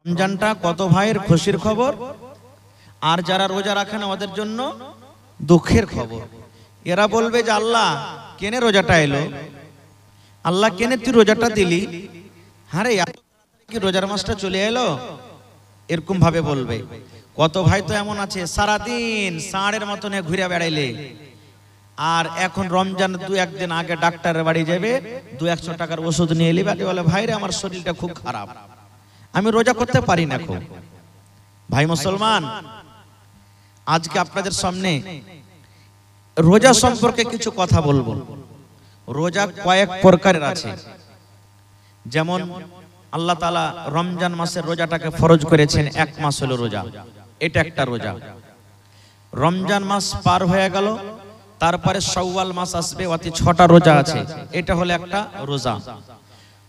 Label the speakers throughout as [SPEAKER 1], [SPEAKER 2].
[SPEAKER 1] রমজানটা কত ভাইয়ের খুশির খবর, আর যারা রোজা রাখে না ওদের জন্য দুঃখের খবর। এরা বলবে যে আল্লাহ কেনে রোজাটা এলো, আল্লাহ কেনে তুই রোজাটা দিলি, আরে কি রোজার মাসটা চলে এলো, এরকম ভাবে বলবে। কত ভাই তো এমন আছে সারাদিন ষাঁড়ের মতন ঘুরে বেড়াইলে, আর এখন রমজান দু একদিন আগে ডাক্তারের বাড়ি যাবে, 200 টাকার ওষুধ নিয়ে এলি, বলে ভাইরে আমার শরীরটা খুব খারাপ, আমি রোজা করতে পারি না। খুব ভাই মুসলমান, আজকে আপনাদের সামনে রোজা সম্পর্কে কিছু কথা বলবো। রোজা কয়েক প্রকারের আছে, যেমন আল্লাহ তাআলা রমজান মাসের রোজাটাকে ফরজ করেছেন, 1 মাস হলো রোজা, এটা একটা রোজা। রমজান মাস পার হয়ে গেল, তারপরে শাওয়াল মাস আসবে, অতি 6টা রোজা আছে, এটা হলো একটা রোজা।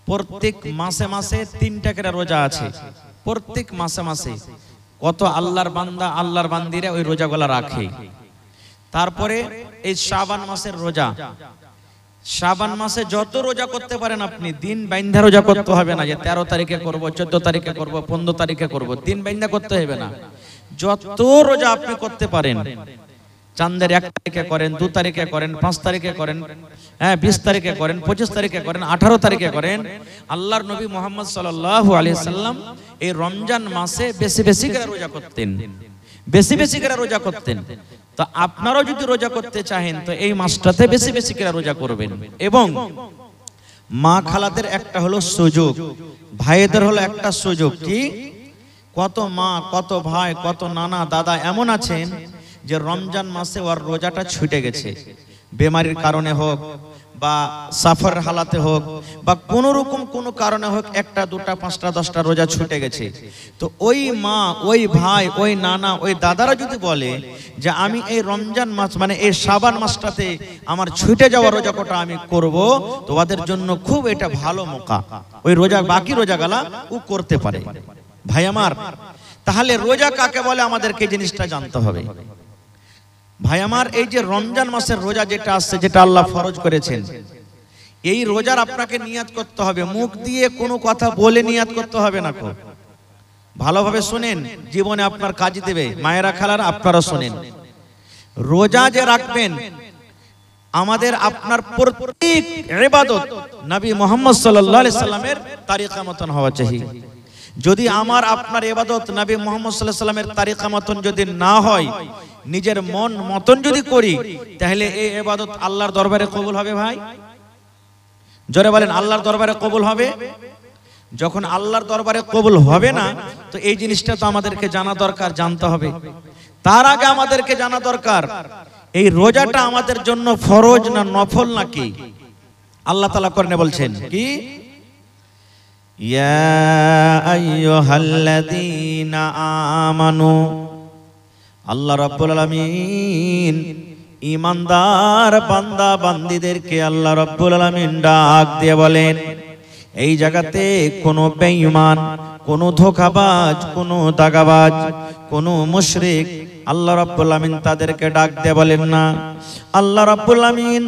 [SPEAKER 1] প্রত্যেক মাসে মাসে 3টা করে রোজা আছে, প্রত্যেক মাসে মাসে কত আল্লাহর বান্দা আল্লাহর বান্দিরা ওই রোজাগুলা রাখে। তারপরে এই শাবান মাসের রোজা, শাবান মাসে যত রোজা করতে পারেন আপনি, দিন বাইন্ধা রোজা করতে হবে না যে 13 তারিখে করব, 14 তারিখে করব, 15 তারিখে করব, দিন বাইন্ধা করতে হবে না। যত রোজা আপনি করতে পারেন, চাঁদের 1 তারিখে করেন, 2 তারিখে করেন, 5 তারিখে করেন, 20 তারিখে করেন, 25 তারিখে করেন, 18 তারিখে করেন। আল্লাহর নবী মুহাম্মদ সাল্লাল্লাহু আলাইহি সাল্লাম এই রমজান মাসে বেশি বেশি করে রোজা করতেন, বেশি বেশি করে রোজা করতেন। তো আপনারাও যদি রোজা করতে চাহেন তো এই মাসটাতে বেশি বেশি করে রোজা করবেন। এবং মা খালাদের একটা হলো সুযোগ, ভাইদের হলো একটা সুযোগ। কি? কত মা, কত ভাই, কত নানা দাদা এমন আছেন যে রমজান মাসে ওর রোজাটা ছুটে গেছে, বেমারির কারণে হোক বা সাফার হালাতে হোক বা কোন রকম কোন কারণে হোক, 1টা 2টা 5টা 10টা রোজা ছুটে গেছে। তো ওই মা, ওই ভাই, ওই নানা, ওই দাদারা যদি বলে যে আমি এই রমজান মাস মানে এই শাবান মাসটাতে আমার ছুটে যাওয়া রোজা কটা আমি করব, তো ওদের জন্য খুব এটা ভালো মৌকা, ওই রোজা বাকি রোজাগুলা ও করতে পারে। ভাই আমার, তাহলে রোজা কাকে বলে আমাদেরকে এই জিনিসটা জানতে হবে। ভাই আমার, এই যে রমজান মাসের রোজা যেটা আসছে, যেটা আল্লাহ ফরজ করেছেন, এই রোজার আপনাকে নিয়াত করতে হবে, মুখ দিয়ে কোনো কথা বলে নিয়াত করতে হবে না। খুব ভালোভাবে শুনেন, জীবনে আপনার কাজ দেবে। মায়েরা খালারা আপনারা শুনেন, রোজা যে রাখবেন আমাদের আপনার প্রত্যেক ইবাদত নবী মুহাম্মদ সাল্লাল্লাহু আলাইহি সাল্লামের তরিকা মতন হওয়া চাই। যদি আমার আপনার ইবাদত নবী মুহাম্মদ সাল্লাল্লাহু আলাইহি সাল্লামের তরিকা মতন যদি না হয়, নিজের মন মতন যদি করি, তাহলে এই ইবাদত আল্লাহর দরবারে কবুল হবে। ভাই জোরে বলেন, আল্লাহর দরবারে কবুল হবে? যখন আল্লাহর দরবারে কবুল হবে না, তো এই জিনিসটা তো আমাদেরকে জানা দরকার, জানতে হবে। তার আগে আমাদেরকে জানা দরকার এই রোজাটা আমাদের জন্য ফরজ না নফল নাকি। আল্লাহ তাআলা কোরআনে বলছেন কি, ইয়া আইয়ুহাল্লাযীনা আমানু, আল্লাহ রাব্বুল আলামিন ঈমানদার বান্দা বান্দীদেরকে আল্লাহ রাব্বুল আলামিন ডাক দিয়ে বলেন, এই জায়গাতে কোনো বেঈমান, কোনো ধোঁকাবাজ, কোনো দাগাবাজ, কোনো মুশরিক আল্লাহ রাব্বুল আলামিন তাদেরকে ডাক দিয়ে বলেন না। আল্লাহ রাব্বুল আলামিন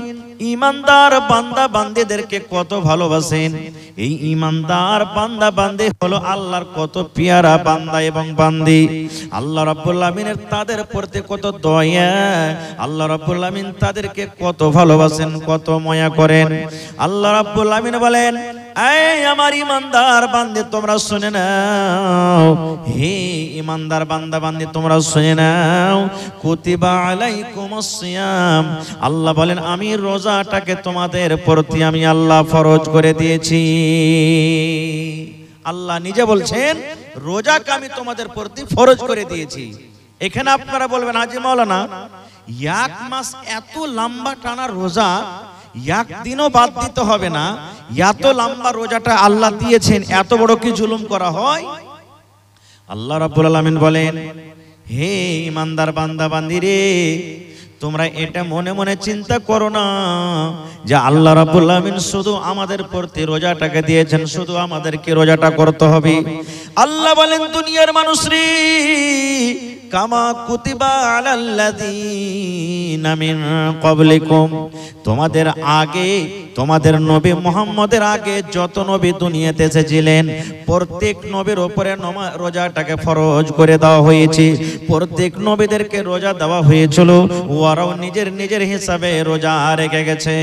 [SPEAKER 1] ঈমানদার বান্দা বান্দীদেরকে কত ভালোবাসেন। এই ঈমানদার বান্দা বান্দী হলো আল্লাহর কত পেয়ারা বান্দা এবং বান্দি। আল্লাহ রাব্বুল আলামিনের তাদের প্রতি কত দয়া, আল্লাহ রাব্বুল আলামিন তাদেরকে কত ভালোবাসেন, কত মায়া করেন। আল্লাহ রাব্বুল আলামিন বলেন, এই আমার ঈমানদার বান্দী তোমরা শুনে নাও, হে ঈমানদার বান্দা বান্দী তোমরা শুনে নাও, কুতিবা আলাইকুমুস সিয়াম, আল্লাহ বলেন আমি রোজাটাকে তোমাদের প্রতি আমি আল্লাহ ফরজ করে দিয়েছি। আল্লাহ নিজে বলছেন রোজাকে আমি তোমাদের প্রতি ফরজ করে দিয়েছি। এখানে আপনারা বলবেন, হাজী মাওলানা 1 মাস এত লম্বা টানা রোজা, একদিনও বাদ দিতে হবে না, এত লম্বা রোজাটা আল্লাহ দিয়েছেন, এত বড় কি জুলুম করা হয়? আল্লাহ রাব্বুল আলামিন বলেন, হে ঈমানদার বান্দা বান্দি রে, তোমরা এটা মনে মনে চিন্তা করো না যে আল্লাহ রাব্বুল আলামিন শুধু আমাদের প্রতি রোজাটাকে দিয়েছেন, শুধু আমাদেরকে রোজাটা করতে হবে। আল্লাহ বলেন, দুনিয়ার মানুষ রে, কামা কুতিবা আলাল্লাযীনা মিন ক্বাবলিকুম, তোমাদের আগে, তোমাদের নবী মুহাম্মদের আগে যত নবী দুনিয়াতে এসেছিলেন প্রত্যেক নবীর উপরে রোজাটাকে ফরজ করে দেওয়া হয়েছে। প্রত্যেক নবীদেরকে রোজা দেওয়া হয়েছিল, ওরাও নিজের নিজের হিসাবে রোজা রেখে গেছে।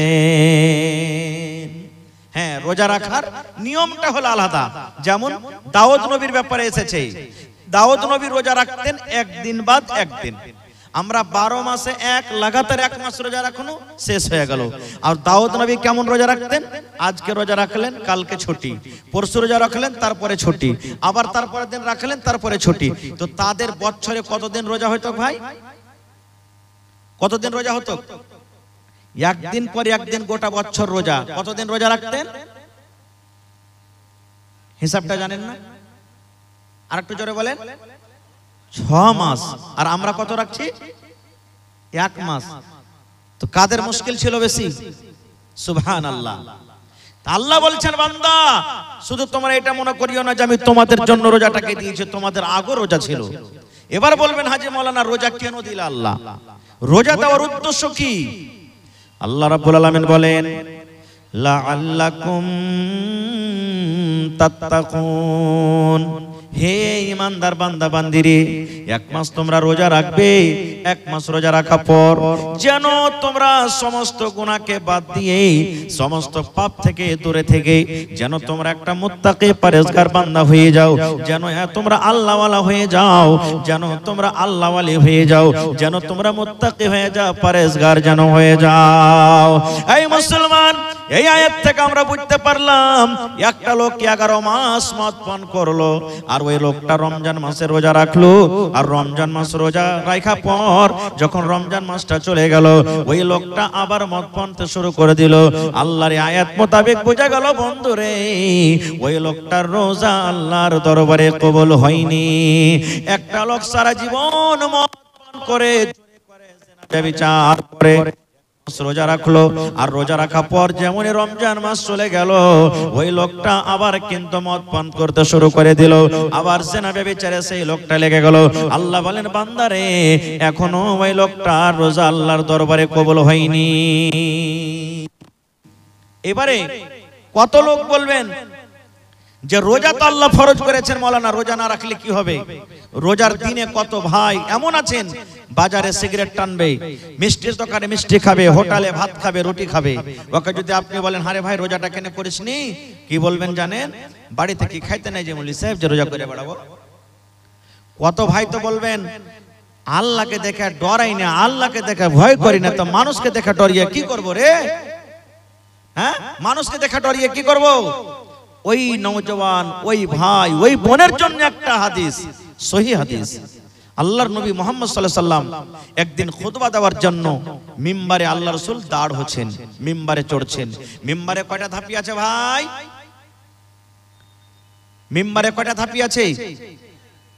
[SPEAKER 1] হ্যাঁ, রোজা রাখার নিয়মটা হলো আলাদা। যেমন দাউদ নবীর ব্যাপারে এসেছে, দাউদ নবী রোজা রাখতেন একদিন বাদ একদিন। আমরা 12 মাসে এক লাগাতার 1 মাস রোজা রাখনো শেষ হয়ে গেল। আর দাউদ নবী কেমন রোজা রাখতেন? আজকে রোজা রাখলেন, কালকে ছুটি, পরশু রোজা রাখলেন, তারপরে ছুটি, আবার তারপরের দিন রাখলেন, তারপরে ছুটি। তো তাদের বছরে কতদিন রোজা হতো ভাই? কতদিন রোজা হতো? একদিন পরে একদিন, গোটা বছর রোজা। কতদিন রোজা রাখতেন হিসাবটা জানেন না? আরেকটু জোরে বলেন। 6 মাস। আর আমরা কত রাখছি? 1 মাস। তো কাদের মুশকিল ছিল বেশি? সুবহানাল্লাহ। আল্লাহ বলছেন, বান্দা শুধু তোমরা এটা মনে করিও না যে আমি তোমাদের জন্য রোজাটাকে দিয়েছি, তোমাদের আগেও রোজা ছিল। এবার বলবেন, হাজী মাওলানা রোজা কেন দিল আল্লাহ? রোজা দেওয়ার উদ্দেশ্য কি? আল্লাহ রাব্বুল আলামিন বলেন, লাআল্লাকুম তাত্তাকুন, হে ঈমানদার বান্দা বান্দিরে, 1 মাস তোমরা রোজা রাখবে। 1 মাস রোজা রাখার পর যেন তোমরা সমস্ত গুনাহকে বাদ দিয়ে, সমস্ত পাপ থেকে দূরে থেকে যেন তোমরা একটা মুত্তাকি পরহেজগার বান্দা হয়ে যাও, যেন তোমরা আল্লাহওয়ালা হয়ে যাও, যেন তোমরা আল্লাহওয়ালি হয়ে যাও, যেন তোমরা মুত্তাকি হয়ে যাও, পরহেজগার যেন হয়ে যাও। এই মুসলমান, এই আয়াত থেকে আমরা বুঝতে পারলাম একটা লোক 11 মাস মদ পান করলো, আর ওই লোকটা রমজান মাসে রোজা রাখলো। আর রমজান মাস রোজা রাখা পর যখন রমজান মাসটা চলে গেল, ওই লোকটা আবার মদ পানতে শুরু করে দিল। আল্লাহর আয়াত মোতাবেক বোঝা গেল বন্ধুরে, ওই লোকটার রোজা আল্লাহর দরবারে কবুল হয়নি। একটা লোক সারা জীবন মদ পান করে, বিচার করে রোজা রাখলো, আর রোজা রাখার পর যেমনই রমজান মাস চলে গেল, ওই লোকটা আবার কিন্তু মদ পান করতে শুরু করে দিল, আবার জিনা ব্যভিচারে সেই লোকটা লেগে গেল। আল্লাহ বলেন, বান্দারে এখনো ওই লোকটা রোজা আল্লাহর দরবারে কবুল হয়নি। এবারে কত লোক বলবেন যে রোজা তো আল্লাহ ফরজ করেছেন, মাওলানা রোজা না রাখলে কি হবে? রোজার দিনে কত ভাই এমন আছেন, বাজারে সিগারেট টানবে, মিষ্টির দোকানে মিষ্টি খাবে, হোটেলে ভাত খাবে, রুটি খাবে। ওকে যদি আপনি বলেন, আরে ভাই রোজাটা কেন করিসনি, কি বলবেন জানেন? বাড়িতে কি খাইতে নাই যে মৌলভী সাহেব যে রোজা করে বেড়াবো। কত ভাই তো বলবেন, আল্লাহকে দেখে ডরাই না, আল্লাহকে দেখে ভয় করি না, তো মানুষকে দেখে ডরিয়ে কি করব রে? হ্যাঁ, মানুষকে দেখে ডরিয়ে কি করব? ওই নওজওয়ান, ওই ভাই, ওই বোনের জন্য একটা হাদিস, সহিহ হাদিস। আল্লাহর নবী মুহাম্মদ সাল্লাল্লাহু আলাইহি সাল্লাম একদিন খুতবা দেওয়ার জন্য মিম্বারে আল্লাহ রাসূল দাঁড় হচ্ছেন, মিম্বারে চড়ছেন। মিম্বারে কয়টা ধাপি আছে ভাই? মিম্বারে কয়টা ধাপি আছে?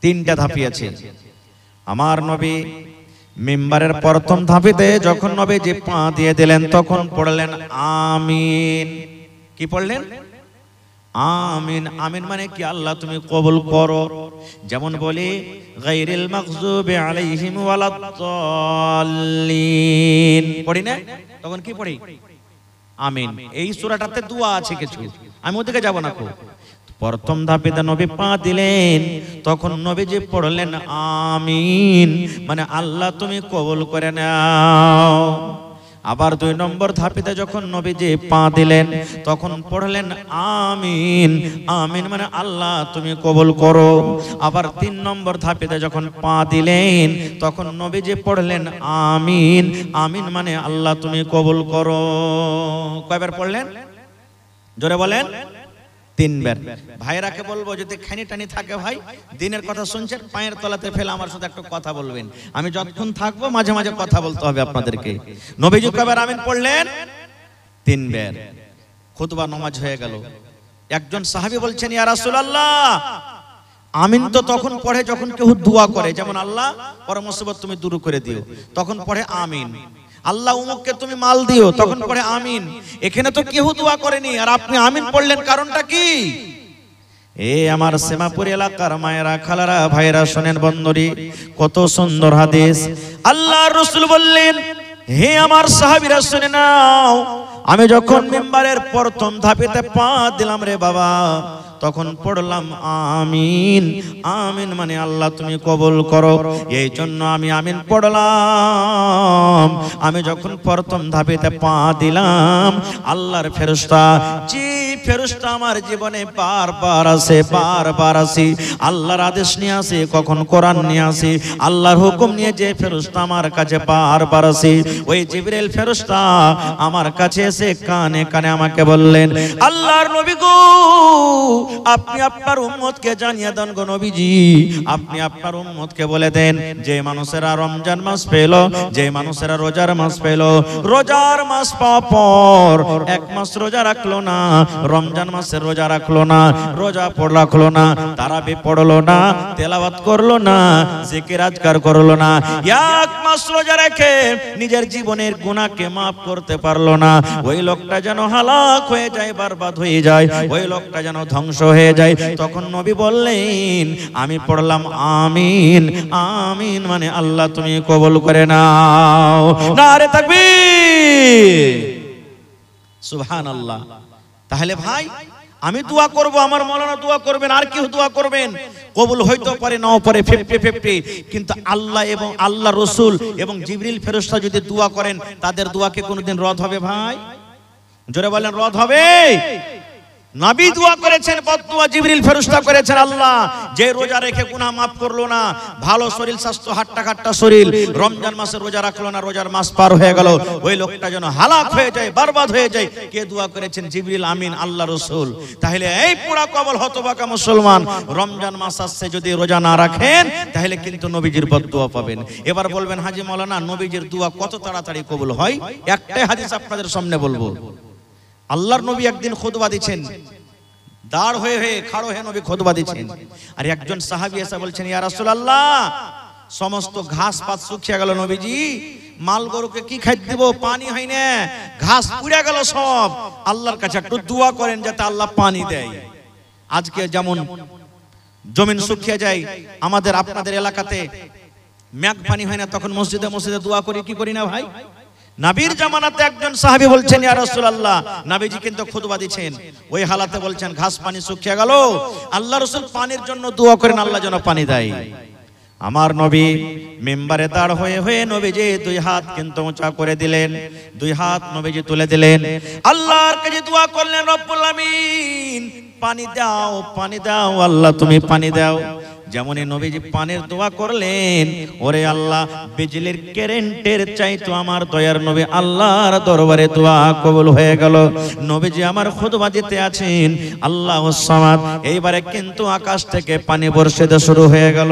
[SPEAKER 1] 3টা ধাপি আছে। আমার নবী মিম্বারের প্রথম ধাপিতে যখন নবীজি পা দিয়ে দিলেন, তখন পড়লেন আমিন। কি পড়লেন? আমিন। আমিন মানে কি? আল্লাহ তুমি কবুল করো। যেমন বলি গায়রিল মাগযুবি আলাইহিম ওয়ালাদ-দাল্লিন পড়ি না, তখন কি পড়ি? আমিন। এই সূরাটাতে দোয়া আছে কিছু, আমি ওদিকে যাব না। প্রথম ধাপেতে নবী পা দিলেন, তখন নবীজি পড়লেন আমিন, মানে আল্লাহ তুমি কবুল করে নাও। আবার 2 নম্বর ধাপেতে যখন নবীজি পা দিলেন, তখন পড়লেন আমিন। আমিন মানে আল্লাহ তুমি কবুল করো। আবার 3 নম্বর ধাপেতে যখন পা দিলেন, তখন নবীজি পড়লেন আমিন। আমিন মানে আল্লাহ তুমি কবুল করো। কয়বার পড়লেন? জোরে বলেন। 3 বার। ভাইরাকে বলবো যদি খানি টানি থাকে, ভাই দিনের কথা শুনছেন, পায়ের তলাতে ফেলে আমার সাথে একটু কথা বলবেন। আমি যতক্ষণ থাকবো মাঝে মাঝে কথা বলতে হবে আপনাদেরকে। নবীজি কয়বার আমিন পড়লেন? 3 বার। খুতবা নামাজ হয়ে গেল। একজন সাহাবী বলছেন, ইয়া রাসূলুল্লাহ, আমিন তো তখন পড়ে যখন কেউ দোয়া করে, যেমন আল্লাহ পর মুসিবত তুমি দূর করে দিও, তখন পড়ে আমিন। আল্লাহ উমুককে তুমি মাল দিও, তখন পড়ে আমিন। এখানে তো কেউ দোয়া করেনি, আর আপনি আমিন পড়লেন, কারণটা কি? এ আমার সেমাপুর এলাকার মায়েরা, খালারা, ভাইরা, শোনেন বন্ধুরি, কত সুন্দর হাদিস। আল্লাহর রাসূল বললেন, হে আমার সাহাবীরা শুনে নাও, আমি যখন মিম্বারের প্রথম ধাপেতে পা দিলাম রে বাবা, তখন পড়লাম আমিন। আমিন মানে আল্লাহ তুমি কবুল করো, এই জন্য আমি আমিন পড়লাম। আমি যখন প্রথম ধাপেতে পা দিলাম, আল্লাহর ফেরেশতা, যে ফেরেশতা আমার জীবনে বারবার আসে, আল্লাহর আদেশ নিয়ে আসে, কখন কোরআন নিয়ে আসে, আল্লাহর হুকুম নিয়ে যে ফেরেশতা আমার কাছে বারবার আসে, ওই জিবরিল ফেরেশতা আমার কাছে এসে কানে কানে আমাকে বললেন, আল্লাহর নবী গো, আপনি আপনার উম্মতকে জানিয়ে দেন গো নবীজি, আপনি আপনার উম্মতকে বলে দেন, যে মানুষেরা রমজান মাস পেল, যে মানুষেরা রোজার মাস পেল, রোজার মাস পাওয়ার পর এক মাস রোজা রাখলো না, রমজান মাসের রোজা রাখলো না, রোজা রাখলো না, তারাবি পড়লো না, তেলাওয়াত করলো না, জিকির আজকার করলো না, এক মাস রোজা রেখে নিজের জীবনের গুনাহকে মাফ করতে পারলো না, ওই লোকটা যেন হালাক হয়ে যায়, বরবাদ হয়ে যায়, ওই লোকটা যেন ধ্বংস হয়ে যায়। তখন নবী বললেন, আমি পড়লাম আমিন। আমিন মানে আল্লাহ তুমি কবুল করে নাও। নারে তাকবীর, সুবহানাল্লাহ। তাহলে ভাই, আমি দোয়া করব, আমার মাওলানা দোয়া করবেন, আর কেউ দোয়া করবেন, কবুল হইতে পারে নাও পারে, 50-50, কিন্তু আল্লাহ এবং আল্লাহ রাসূল এবং জিবরিল ফেরেশতা যদি দোয়া করেন, তাদের দোয়াকে কোনোদিন রদ হবে ভাই? জোরে বলেন, রদ হবে? নবী দোয়া করেছেন, বদদুয়া জিবরিল ফেরেশতা করেছেন, আল্লাহ যে রোজা রেখে গুনাহ মাফ করলো না, ভালো শরীর স্বাস্থ্য, হাট্টা কাট্টা শরীর, রমজান মাসে রোজা রাখলো না, রোজার মাস পার হয়ে গেল, ওই লোকটা যেন হালাক হয়ে যায়, বরবাদ হয়ে যায়। কে দোয়া করেছেন? জিবরিল আমিন, আল্লাহ রাসূল। তাহলে এই পুরা কবল হতবাকা মুসলমান, রমজান মাস আসছে, যদি রোজা না রাখেন তাহলে কিন্তু নবীজির বদদুয়া পাবেন। এবার বলবেন, হাজী মাওলানা নবীজির দোয়া কত তাড়াতাড়ি কবুল হয়? একটাই হাদিস আপনাদের সামনে বলবো। আল্লাহর নবী একদিন খুতবা দিচ্ছেন, দাঁড় হয়ে খাড়ো হয়ে নবী খুতবা দিচ্ছেন, আর একজন সাহাবী এসে বলছেন, ইয়া রাসূলুল্লাহ, সমস্ত ঘাস পাত শুকিয়ে গেল নবীজি, মাল গরুকে কি খাইতে দেব, পানি হয় না, ঘাস পুড়ে গেল সব, আল্লাহর কাছে একটু দোয়া করেন যাতে আল্লাহ পানি দেয়। আজকে যেমন জমিন শুকিয়ে যায়, আমাদের আপনাদের এলাকাতে মেঘ পানি হয় না, তখন মসজিদে মসজিদে দোয়া করি, কি করি না ভাই? নবীর জামানাতে একজন সাহাবী বলছেন, ইয়া রাসূলুল্লাহ, নবীজি কিন্তু খুতবা দিচ্ছেন, ওই হালাতে বলছেন ঘাস পানি শুকিয়ে গেল, আল্লাহ রাসূল পানির জন্য দোয়া করেন, আল্লাহ যেন পানি দেয়। আমার নবী মিম্বারে দাঁড় হয়ে নবীজি দুই হাত কিন্তু উঁচা করে দিলেন, দুই হাত নবীজি তুলে দিলেন, আল্লাহর কাছে দোয়া করলেন, রব্বুল আমিন পানি দাও, পানি দাও, আল্লাহ তুমি পানি দাও। যেমনই নবীজি পানির দোয়া করলেন, ওরে আল্লাহ, বিজলির কারেন্টের চাইতো আমার দয়ার নবী আল্লাহর দরবারে দোয়া কবুল হয়ে গেল। নবীজি আমার খুতবা দিতে আছেন, আল্লাহুস সামাদ, এইবারে কিন্তু আকাশ থেকে পানি বর্ষিত শুরু হয়ে গেল।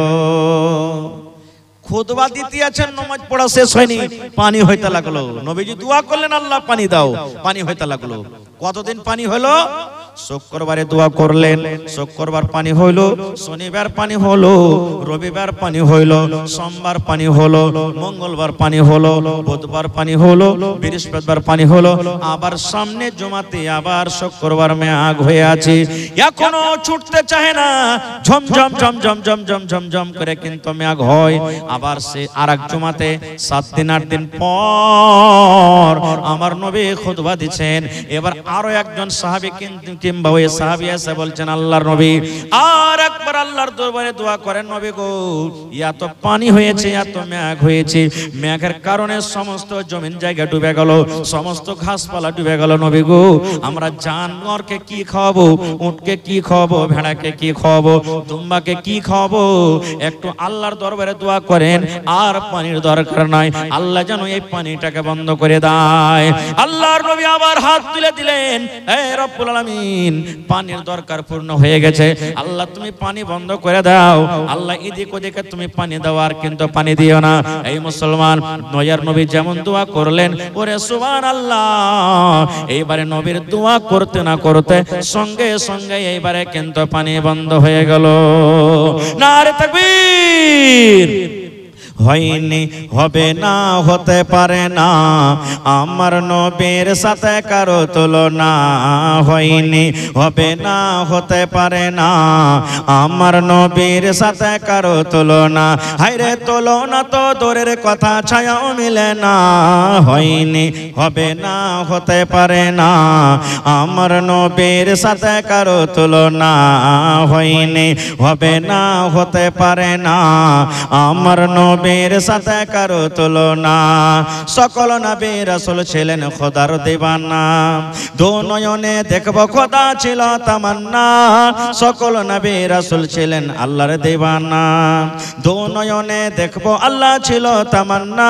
[SPEAKER 1] খুতবা দিতে আছেন, নামাজ পড়া শেষ হয়নি, পানি হইতে লাগলো। নবীজি দোয়া করলেন, আল্লাহ পানি দাও, পানি হইতে লাগলো। কতদিন পানি হলো? শুক্রবারে দোয়া করলেন, শুক্রবার পানি হইল, শনিবার পানি হলো, রবিবার পানি হইল, সোমবার পানি হলো, মঙ্গলবার পানি হলো, বুধবার পানি হলো, বৃহস্পতিবার পানি হলো, আবার সামনে জমাতে আবার শুক্রবার মেঘ হয়ে আছে, এখনো ছুটতে চায় না, ঝমঝম ঝমঝম ঝমঝম ঝমঝম করে কিন্তু মেঘ হয়। আবার সে আরেক জমাতে 7 দিন 8 দিন পর আমার নবী খুতবা দিচ্ছেন। এবার আরো একজন সাহাবী কিংবা ওই সাহাবী এসে বলছেন, আল্লাহর নবী আর একবার আল্লাহর দরবারে দোয়া করেন, নবী গো, এত পানি হয়েছে, এত মেঘ হয়েছে, মেঘের কারণে সমস্ত জমিন জায়গা ডুবে গেল, সমস্ত ঘাসপালা ডুবে গেল, নবী গো, আমরা জানোয়ারকে কি খাওয়াবো, উটকে কি খাওয়াবো, ভেড়াকে কি খাওয়াবো, দুম্বাকে কি খাওয়াবো? একটু আল্লাহর দরবারে দোয়া করেন, আর পানির দরকার নাই, আল্লাহ যেন এই পানিটাকে বন্ধ করে দেয়। আল্লাহর নবী আবার হাত তুলে দিলেন, হে রব্বুল আলামিন, পানির দরকার পূর্ণ হয়ে গেছে, আল্লাহ তুমি পানি বন্ধ করে দাও, আল্লাহ এদিক ওদিকে তুমি পানি দাও, আর কিন্তু পানি দিও না। এই মুসলমান, নয়ার নবী যেমন দোয়া করলেন, ওরে সুবহানাল্লাহ, এইবারে নবীর দোয়া করতে না করতে সঙ্গে সঙ্গে এইবারে কিন্তু পানি বন্ধ হয়ে গেল। নারে তাকবীর। হয়নি হবে না হতে পারে না আমার নবীর সাথে কারো তুলনা হয়নি হবে না হতে পারে না আমার নবীর সাথে কারো তুলনা হায়রে তুলনা তো দূরের কথা ছায়াও মিলে না হয়নি হবে না হতে পারে না আমার নবীর সাথে কারো তুলনা হয়নি হবে না হতে পারে না আমার নবীর সাথে কারো তুলনা সকল নবী রাসূল ছিলেন খোদার দিওয়ানা দু নয়নে দেখব খোদা ছিল তামান্না সকল নবী রাসূল ছিলেন আল্লাহর দিওয়ানা দু নয়নে দেখব আল্লাহ ছিল তামান্না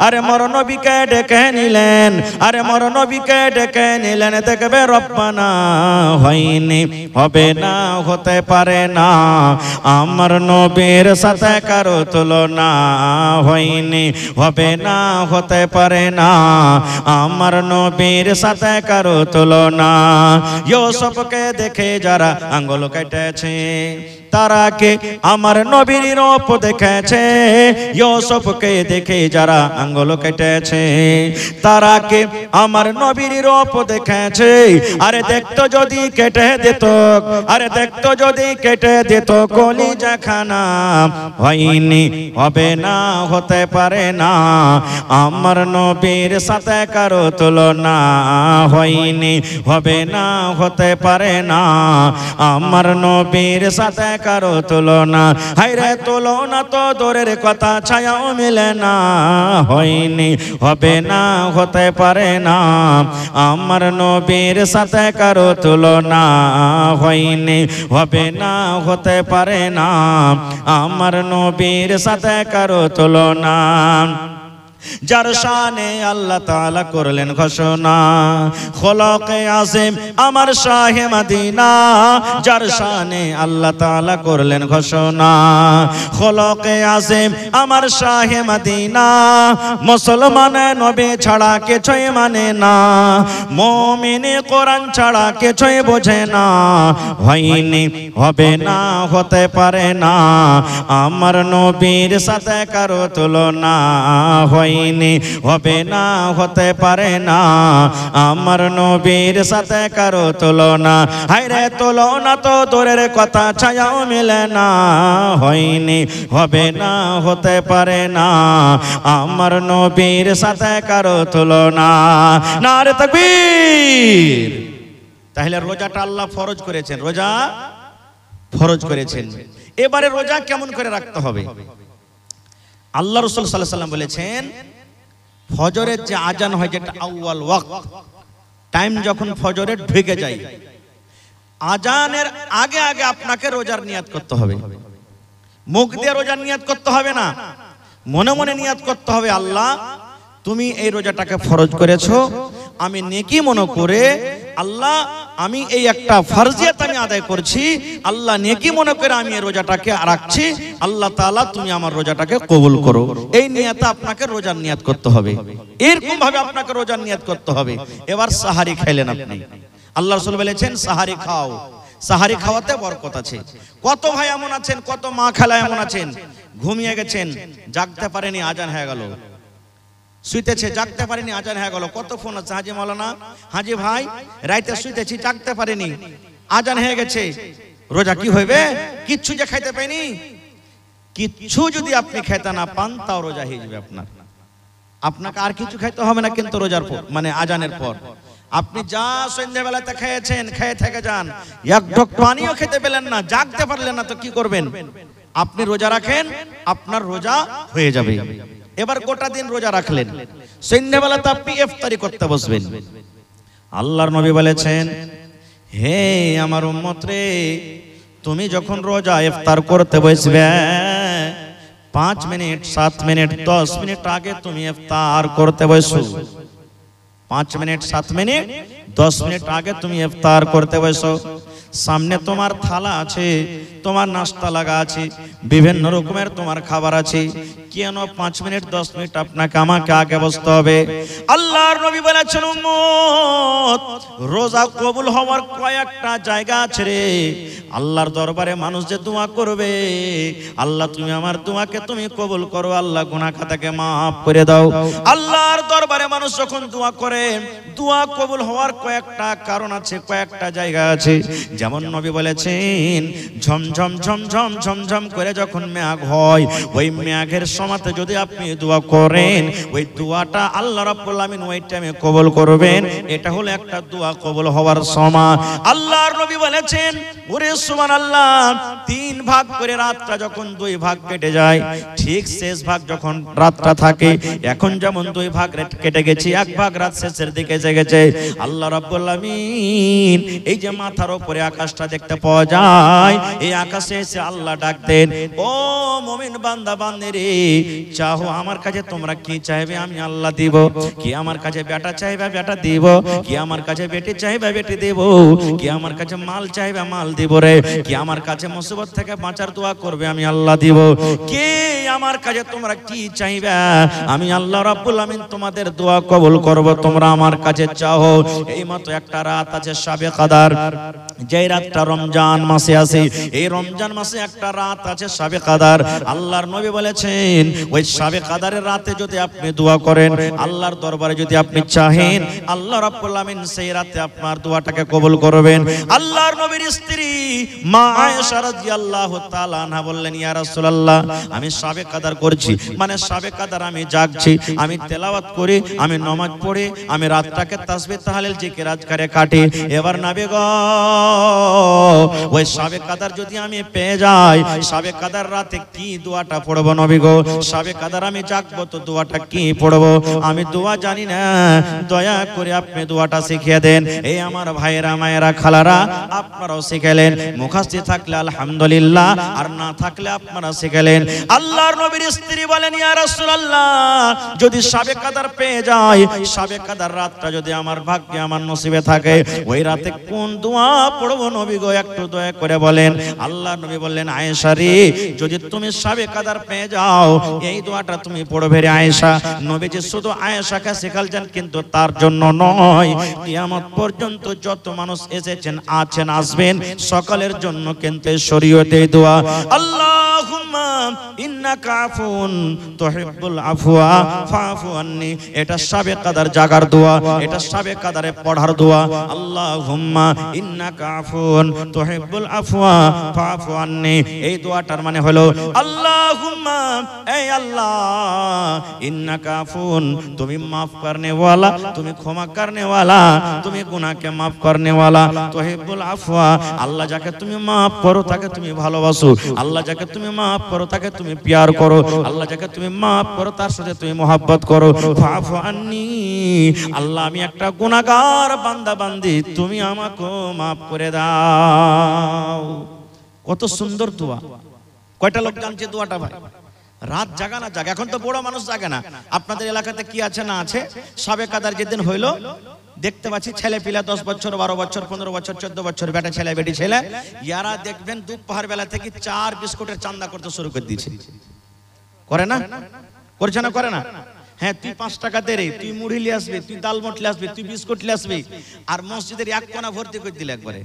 [SPEAKER 1] আরে মোর নবীকে ডেকে নিলেন আরে মোর নবীকে ডেকে নিলেন দেখবে রব্বানা হয়নি হবে না হতে পারে না আমার নবীর সাথে কারো তুলনা হয়নি হবে না হতে পারে না আমার নবীর সাথে কারো তুলনা ইউসুফকে দেখে যারা আঙ্গুল কেটেছে তারা কে আমার নবীর রূপ দেখেছে ইউসুফকে দেখে যারা আঙ্গুল কেটেছে তারা কে আমার নবীর রূপ দেখেছে আরে দেখতো যদি কেটে দিত আরে দেখতো যদি কেটে দিত কলিজা খানা হয়নি হবে না হতে পারে না আমার নবীর সাথে কারো তুলনা হয়নি হবে না হতে পারে না আমার নবীর সাথে কারো তুলনা হায়রে তুলনা তো দূরের কথা ছায়াও মিলে না হয়নি হবে না হতে পারে না আমার নবীর সাথে কারো তুলনা হয়নি হবে না হতে পারে না আমার নবীর সাথে কারো তুলনা যার শানে আল্লাহ তাআলা করলেন ঘোষণা খোলকে আযম আমার শাহে মদিনা যার শানে আল্লাহ তাআলা করলেন ঘোষণা খোলকে আযম আমার শাহে মদিনা মুসলমান নবী ছাড়া কিছুই মানে না মুমিন কোরআন ছাড়া কিছুই বোঝে না হয়নি হবে না হতে পারে না আমার নবীর সাথে কারো তুলনা হয়নি হবে না হতে পারে না আমার নবীর সাথে কারো তুলনা হায়রে তুলনা তো দূরের কথা ছায়াও মিলে না হয়নি হবে না হতে পারে না আমার নবীর সাথে কারো তুলনা নারে তাকবীর তাহলে রোজাটা আল্লাহ ফরজ করেছেন রোজা ফরজ করেছেন এবারে রোজা কেমন করে রাখতে হবে আল্লাহ রাসূল সাল্লাল্লাহু আলাইহি ওয়াসাল্লাম বলেছেন ফজরের যে আজান হয় যেটা আউয়াল ওয়াক্ত টাইম যখন ফজরের ঢুকে যায় আজানের আগে আগে আপনাকে রোজার নিয়াত করতে হবে মুখ দিয়ে রোজার নিয়াত করতে হবে না মনে মনে নিয়াত করতে হবে আল্লাহ তুমি এই রোজাটাকে ফরজ করেছো আমি নেকি মনে করে আল্লাহ আমি এই একটা ফরজিয়াত আমি আদায় করছি আল্লাহ নেকি মনে করে আমি এই রোজাটাকে রাখছি আল্লাহ তাআলা তুমি আমার রোজাটাকে কবুল করো এই নিয়তে আপনাকে রোজার নিয়াত করতে হবে এরকম ভাবে আপনাকে রোজার নিয়াত করতে হবে এবার সাহারি খাইলেন আপনি আল্লাহ রাসূল বলেছেন সাহারি খাও সাহারি খাওয়াতে বরকত আছে কত ভাই এমন আছেন কত মা খালা এমন আছেন ঘুমিয়ে গেছেন জাগতে পারেনি আজান হয়ে গেল শুইতেছে জাগতে পারেনি আজান হয়ে গেল কত ফোন আছে হাজী মাওলানা হাজী ভাই রাতে শুইতেছি জাগতে পারেনি আজান হয়ে গেছে রোজা কি হইবে কিচ্ছু যে খাইতে পাইনি কিচ্ছু যদি আপনি খেতে না পান তাও রোজা হয়ে যাবে আপনাকে আর কিছু খাইতে হবে না কিন্তু রোজার পর মানে আজানের পর আপনি যা সন্ধ্যাবেলাতে খেয়েছেন খেয়ে থেকে যান এক ঢোক পানিও খেতে পেলেন না জাগতে পারলেন না তো কি করবেন আপনি রোজা রাখেন আপনার রোজা হয়ে যাবে এবার গোটা দিন রোজা রাখলেন সন্ধ্যাবেলাতে আপনি ইফতারি করতে বসবেন আল্লাহর নবী বলেছেন হে আমার উম্মত রে তুমি যখন রোজা ইফতার করতে বসবে 5 মিনিট 7 মিনিট 10 মিনিট আগে তুমি ইফতার করতে বসো 5 মিনিট 7 মিনিট 10 মিনিট আগে তুমি ইফতার করতে বসো সামনে তোমার থালা আছে তোমার নাস্তা লাগা আছে বিভিন্ন রকমের তোমার খাবার আছে কেন 5 মিনিট 10 মিনিট আপনাকে আমাকে আগে বসতে হবে? আল্লাহর নবী বলেছেন, উম্মত, রোজা কবুল হওয়ার কয়েকটা জায়গা আছে রে। আল্লাহর দরবারে মানুষ যে দোয়া করবে, আল্লাহ তুমি আমার দোয়াকে তুমি কবুল করো, আল্লাহ গুনাহ খাতাকে মাফ করে দাও। আল্লাহর দরবারে মানুষ যখন দোয়া করে, দোয়া কবুল হওয়ার কয়েকটা কারণ আছে, কয়েকটা জায়গা আছে। যেমন নবী বলেছেন, ঝমঝম ঝমঝম ঝমঝম করে যখন মেঘ হয়, ওই মেঘের সময়তে যদি আপনি দোয়া করেন, ওই দোয়াটা আল্লাহ রাব্বুল আলামিন ওই টাইমে কবুল করবেন। এটা হলো একটা দোয়া কবুল হওয়ার সময়। আল্লাহর নবী বলেছেন, ওরে সুবহানাল্লাহ, 3 ভাগ করে রাতটা যখন 2 ভাগ কেটে যায়, ঠিক শেষ ভাগ যখন রাতটা থাকে, এখন যেমন 2 ভাগ কেটে গেছে, 1 ভাগ রাত শেষের দিকে এসে গেছে, আল্লাহ রাব্বুল আলামিন এই যে মাথার উপরে আকাশটা দেখতে পাওয়া যায়, এই আকাশে এসে আল্লাহ ডাক দেন, ও মুমিন বান্দা বান্দিরে, চাও আমার কাছে তোমরা কি চাইবে আমি আল্লাহ দিব। কি আমার কাছে বেটা চাইবে বেটা দিব, কি আমার কাছে বেটি চাইবে বেটি দেব, কি আমার কাছে মাল চাইবে মাল দিব রে, কি আমার কাছে মুসিবত থেকে বাঁচার দোয়া করবে আমি আল্লাহ দিব। কি আমার কাছে তোমরা কি চাইবে আমি আল্লাহ রাব্বুল আমিন তোমাদের দোয়া কবুল করব, তোমরা আমার কাছে চাও। এই মতো একটা রাত আছে শাবে কদর, যে রাতটা রমজান মাসে আছে। এই রমজান মাসে একটা রাত আছে শাবে কদর। আল্লাহর নবী বলেছেন, ওই শাবে কদরের রাতে যদি আপনি দোয়া করেন, আল্লাহর দরবারে যদি আপনি চাহেন, আল্লাহ রাব্বুল আমিন সেই রাতে আপনার দোয়াটাকে কবুল করবেন। আল্লাহর নবীর স্ত্রী মা আয়েশা রাদিয়াল্লাহু তাআলা আনহা বললেন, ইয়া রাসূলুল্লাহ, আমি শাবে কদর করছি, মানে শাবে কদর আমি জাগছি, আমি তেলাওয়াত করি, আমি নামাজ পড়ি, আমি রাতটাকে তাসবিহ তাহলিল জিকির আজকারে কাটি। এবার নবী গো, ওই শাবে কদর যদি আমি পেয়ে যাই, শাবে কদর রাতে কি দোয়াটা পড়ব নবী গো? শাবে কদর আমি জাগবো তো দোয়াটা কি পড়ব? আমি দোয়া জানি না, দয়া করে আপনি দোয়াটা শিখিয়ে দেন। এই আমার ভাইয়েরা মায়েরা খালারা, আপনারাও শিখালেন, মুখস্থ থাকলে আলহামদুলিল্লাহ, আর না থাকলে আপনারা শিখালেন। আল্লাহর নবীর স্ত্রী বলেন, ইয়া রাসূলুল্লাহ, যদি শাবে কদর পেয়ে যাই, শাবে কদর রাতটা যদি আমার ভাগ্যে আমার নসিবে থাকে, ওই রাতে কোন দোয়া পড়ব নবী গো, একটু দয়া করে বলেন। আল্লাহর নবী বললেন, আয়েশা রে, যদি তুমি শাবে কদর পেয়ে যাও, এই দোয়াটা তুমি পড়বে রে আয়েশা। নবীজি শুধু আয়েশাকে শিখালছেন, কিন্তু তার জন্য নয়, কিয়ামত পর্যন্ত যত মানুষ এসেছেন, আছেন, আসবেন, সকলের জন্য কিন্তু শরীয়তে দোয়া, আল্লাহুম্মা ইন্নাকা আফুন তুহিব্বুল আফওয়া ফাফু আন্নি। এটা শাবে কদর জাগার দোয়া, এটা শাবে কদরে পড়ার দোয়া। আল্লাহুম্মা ইন্নাকা আফুন তুহিব্বুল আফওয়া ফাফু আন্নি। এই দোয়াটার মানে হলো, আল্লাহুম্মা, এই আল্লাহ, ইন্নাকা আফুন, তুমি মাফ করনে ওয়ালা, তুমি ক্ষমা করনে ওয়ালা, তুমি গুনাহকে মাফ করনে ওয়ালা। তুহিব্বুল আফওয়া, আল্লাহ যাকে তুমি মাফ করো তাকে তুমি ভালোবাসো, আল্লাহ যাকে তুমি মাফ করো তাকে তুমি প্যার করো, আল্লাহ যাকে তুমি মাফ করো তার সাথে তুমি মোহাব্বত করো। ফাফু আন্নি, আল্লাহ আমি একটা গুনাহগার বান্দা বান্দি, তুমি আমাকে মাফ করে দাও। কত সুন্দর দোয়া! কয়টা লোক জানছে দোয়াটা ভাই? রাত জাগা না জাগা, এখন তো বড় মানুষ জাগে না। আপনাদের এলাকাতে কি আছে না আছে, শাবে কদর যেদিন হইলো, দেখতে পাচ্ছি ছেলে পিলা 10 বছর 12 বছর 15 বছর 14 বছর বেটা ছেলে বেটি ছেলে, ইয়ারা দেখবেন দুপুর বেলা থেকে 4 বিস্কুটের চান্দা করতে শুরু করে দিয়েছে। করে না? করছে না? করে না? হ্যাঁ, তুই 5 টাকা দে রে, তুই মুড়ি নিয়ে আসবি, তুই ডাল মট নিয়ে আসবি, তুই বিস্কুট নিয়ে আসবি, আর মসজিদের এক কোণা ভর্তি করে দিলে একবারে।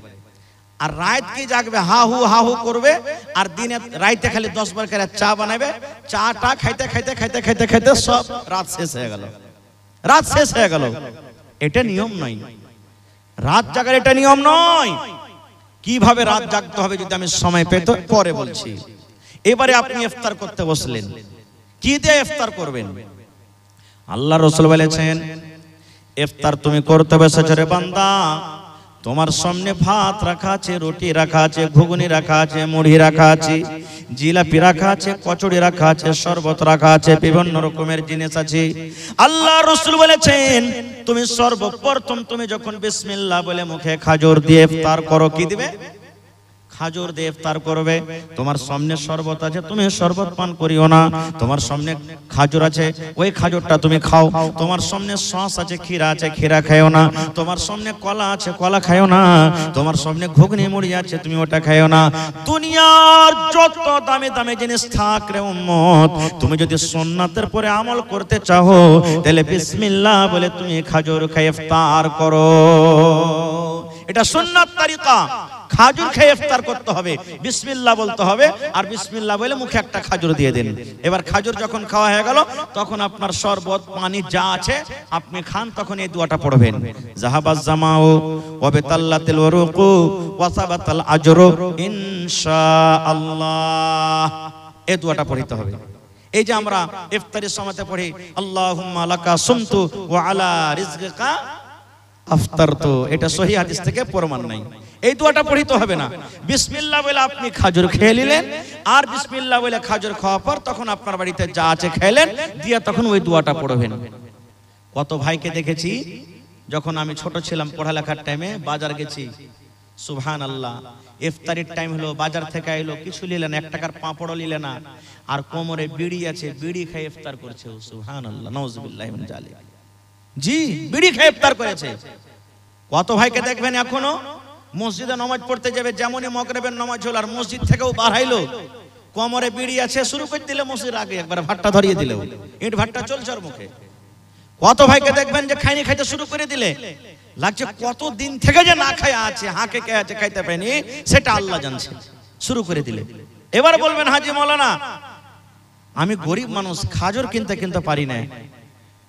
[SPEAKER 1] আর রাত কি জাগবে, হা হু করবে, আর দিনে রাইতে খালি 10 বার করে চা বানাবে, চাটা খাইতে খাইতে খাইতে খাইতে খাইতে সব রাত শেষ হয়ে গেল, রাত শেষ হয়ে গেল। এটা নিয়ম নয়, রাত জাগার এটা নিয়ম নয়। কিভাবে রাত জাগতে হবে যদি আমি সময় পেতে পরে বলছি। এবারে আপনি ইফতার করতে বসলেন, কি দিয়ে ইফতার করবেন? আল্লাহ রাসূল বলেছেন, ইফতার তুমি করতে বসেছো রে বান্দা, তোমার সামনে ভাত রাখা আছে, রুটি রাখা আছে, ঘুগনি রাখা আছে, মুড়ি রাখা আছে, জিলাপি রাখা আছে, কচুরি রাখা আছে, শরবত রাখা আছে, বিভিন্ন রকমের জিনিস আছে। আল্লাহ রাসূল বলেছেন, তুমি সর্বপ্রথম তুমি যখন বিসমিল্লাহ বলে মুখে খাজুর দিয়ে ইফতার করো, কি দিবে? খাজুর দিয়ে ইফতার করবে। তোমার সামনে শরবত আছে, তুমি শরবত পান করিও না। তোমার সামনে খাজুর আছে, ওই খাজুরটা তুমি খাও। তোমার সামনে সস আছে, ক্ষীরা আছে, ক্ষীরা খাইও না। তোমার সামনে কলা আছে, কলা খাইও না। তোমার সামনে ঘুগনি মুড়ি আছে, তুমি ওটা খাইও না। দুনিয়ার যত দামি দামি জিনিস থাক রে উম্মত, তুমি যদি সুন্নাতের পরে আমল করতে চাও, তাহলে বিসমিল্লাহ বলে তুমি খাজুর খেয়ে ইফতার করো। এটা সুন্নাত তরিকা। খাজুর খেয়ে ইফতার করতে হবে, বিসমিল্লাহ বলতে হবে, আর বিসমিল্লাহ বলে মুখে একটা খাজুর দিয়ে দিন। এবার খাজুর যখন খাওয়া হয়ে গেল, তখন আপনার শরবত পানি যা আছে আপনি খান, তখন এই দোয়াটা পড়বেন, জাহাবাজ জামাউ ওয়া বিতাল্লাতিল ওয়ারুকু ওয়া সাবাতাল আজরু ইনশাআল্লাহ। এই দোয়াটা পড়তে হবে। এই যে আমরা ইফতারের সময়তে পড়ি আল্লাহুম্মা লাকা সুমতু ওয়া আলা রিজকিকা আফতারতু, এটা সহিহ হাদিস থেকে প্রমাণ নাই। এই দোয়াটা পড়িতে হবে না। বিসমিল্লাহ বলে আপনি খাজুর খেয়ে নিলেন, আর বিসমিল্লাহ বলে খাজুর খাওয়ার পর তখন আপনার বাড়িতে যা আছে খেলেন, দিয়ে তখন ওই দোয়াটা পড়বেন। কত ভাইকে দেখেছি, যখন আমি ছোট ছিলাম পড়ালেখার টাইমে বাজার গেছি, সুবহানাল্লাহ, ইফতারির টাইম হলো, বাজার থেকে আইলো, কিছু নিলেন, 1 টাকার পাঁপড়ও নিলেন না, আর কোমরে বিড়ি আছে, বিড়ি খেয়ে ইফতার করছে। সুবহানাল্লাহ, নাউযুবিল্লাহি মিন যালিক। জি, বিড়ি খেয়ে ইফতার করেছে। কত ভাইকে দেখবেন এখনো মসজিদে নামাজ পড়তে যাবে, যেমনই মাগরিবের নামাজ হলো আর মসজিদ থেকেও বার হইলো, কোমরে বিড়ি আছে, শুরু করে দিলে মসজিদের আগে একবার ভাতটা ধরিয়ে দিল, ইট ভাতটা চলছে ওর মুখে। কত ভাইকে দেখবেন যে খাইনি খাইতে শুরু করে দিলে, লাগছে কত দিন থেকে যে না খায় আছে, হাঁকে কে আছে খাইতে পারেনি, সেটা আল্লাহ জানছে, শুরু করে দিলে। এবার বলবেন হাজি মাওলানা আমি গরিব মানুষ, খাজুর কিনতে পারি না,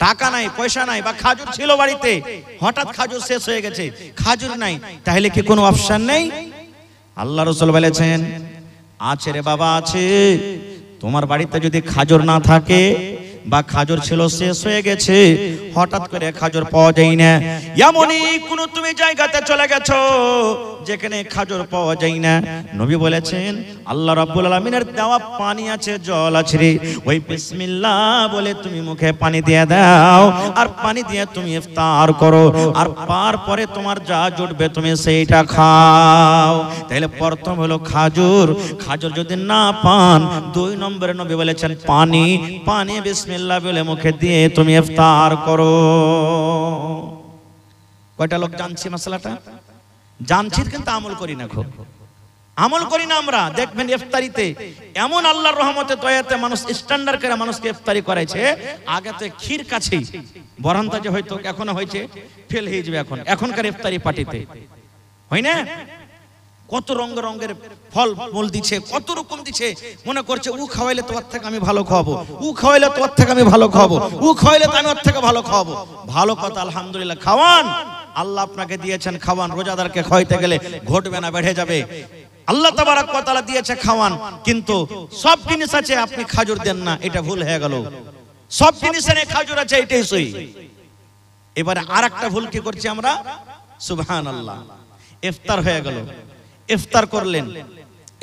[SPEAKER 1] টাকা নাই, পয়সা নাই, বা খাজুর ছিল বাড়িতে, হঠাৎ খাজুর শেষ হয়ে গেছে, খাজুর নাই, তাহলে কি কোনো অপশন নেই? আল্লাহ রাসূল বলেছেন আছে রে বাবা, আছে। তোমার বাড়িতে যদি খাজুর না থাকে, বা খাজুর ছিল শেষ হয়ে গেছে, হঠাৎ করে খাজুর পাওয়া যায় না, এমনই কোন তুমি জায়গাতে চলে গেছো যেখানে খাজুর পাওয়া যায় না, নবী বলেছেন আল্লাহ রাব্বুল আলামিনের দেওয়া পানি আছে, জল আছে রে, ওই বিসমিল্লাহ বলে তুমি মুখে পানি দিয়ে দাও, আর পানি দিয়ে তুমি ইফতার করো, আর পরে তোমার যা জুটবে তুমি সেইটা খাও। তাহলে প্রথম হলো খাজুর, খাজুর যদি না পান, 2 নম্বরে নবী বলেছেন পানি, পানি বিসমিল্লাহ বলে মুখে দিয়ে তুমি ইফতার করো। কয়টা লোক জানছি মাসলাটা? জানছি, কিন্তু আমল করি না, খুব আমল করি না আমরা। দেখবেন ইফতারিতে এমন আল্লাহর রহমতে দয়াতে মানুষ স্ট্যান্ডার্ড করে মানুষকে ইফতারি করাইছে, আগে তো ক্ষীর কাছেই বরান্তা যে হয়তো এখনো হয়েছে, ফেল হয়ে যাবে এখনকার ইফতারি পার্টিতে, হয় না? কত রঙের ফল মূল দিচ্ছে, কত রকম দিচ্ছে, মনে করছে ও খাওয়াইলে তোর থেকে আমি ভালো খাওয়াবো, ও খাওয়াইলে তোর থেকে আমি ভালো খাওয়াবো, ও খাওয়াইলে তো আমি ওর থেকে ভালো খাওয়াবো। ভালো কথা, আলহামদুলিল্লাহ, খাওয়ান, আল্লাহ আপনাকে দিয়েছেন, খাওয়ান। রোজাদারকে খাওয়াইতে গেলে ঘটবে না, বেড়ে যাবে। আল্লাহ তাবারক ওয়া তাআলা দিয়েছে, খাওয়ান, কিন্তু সব জিনিস আছে আপনি খাজুর দেন না, এটা ভুল হয়ে গেল। সব জিনিসের খাজুর আছে, এটাই সহি। এবারে আরেকটা ভুল কি করছি আমরা, সুবহানাল্লাহ, ইফতার হয়ে গেল, ইফতার করলেন,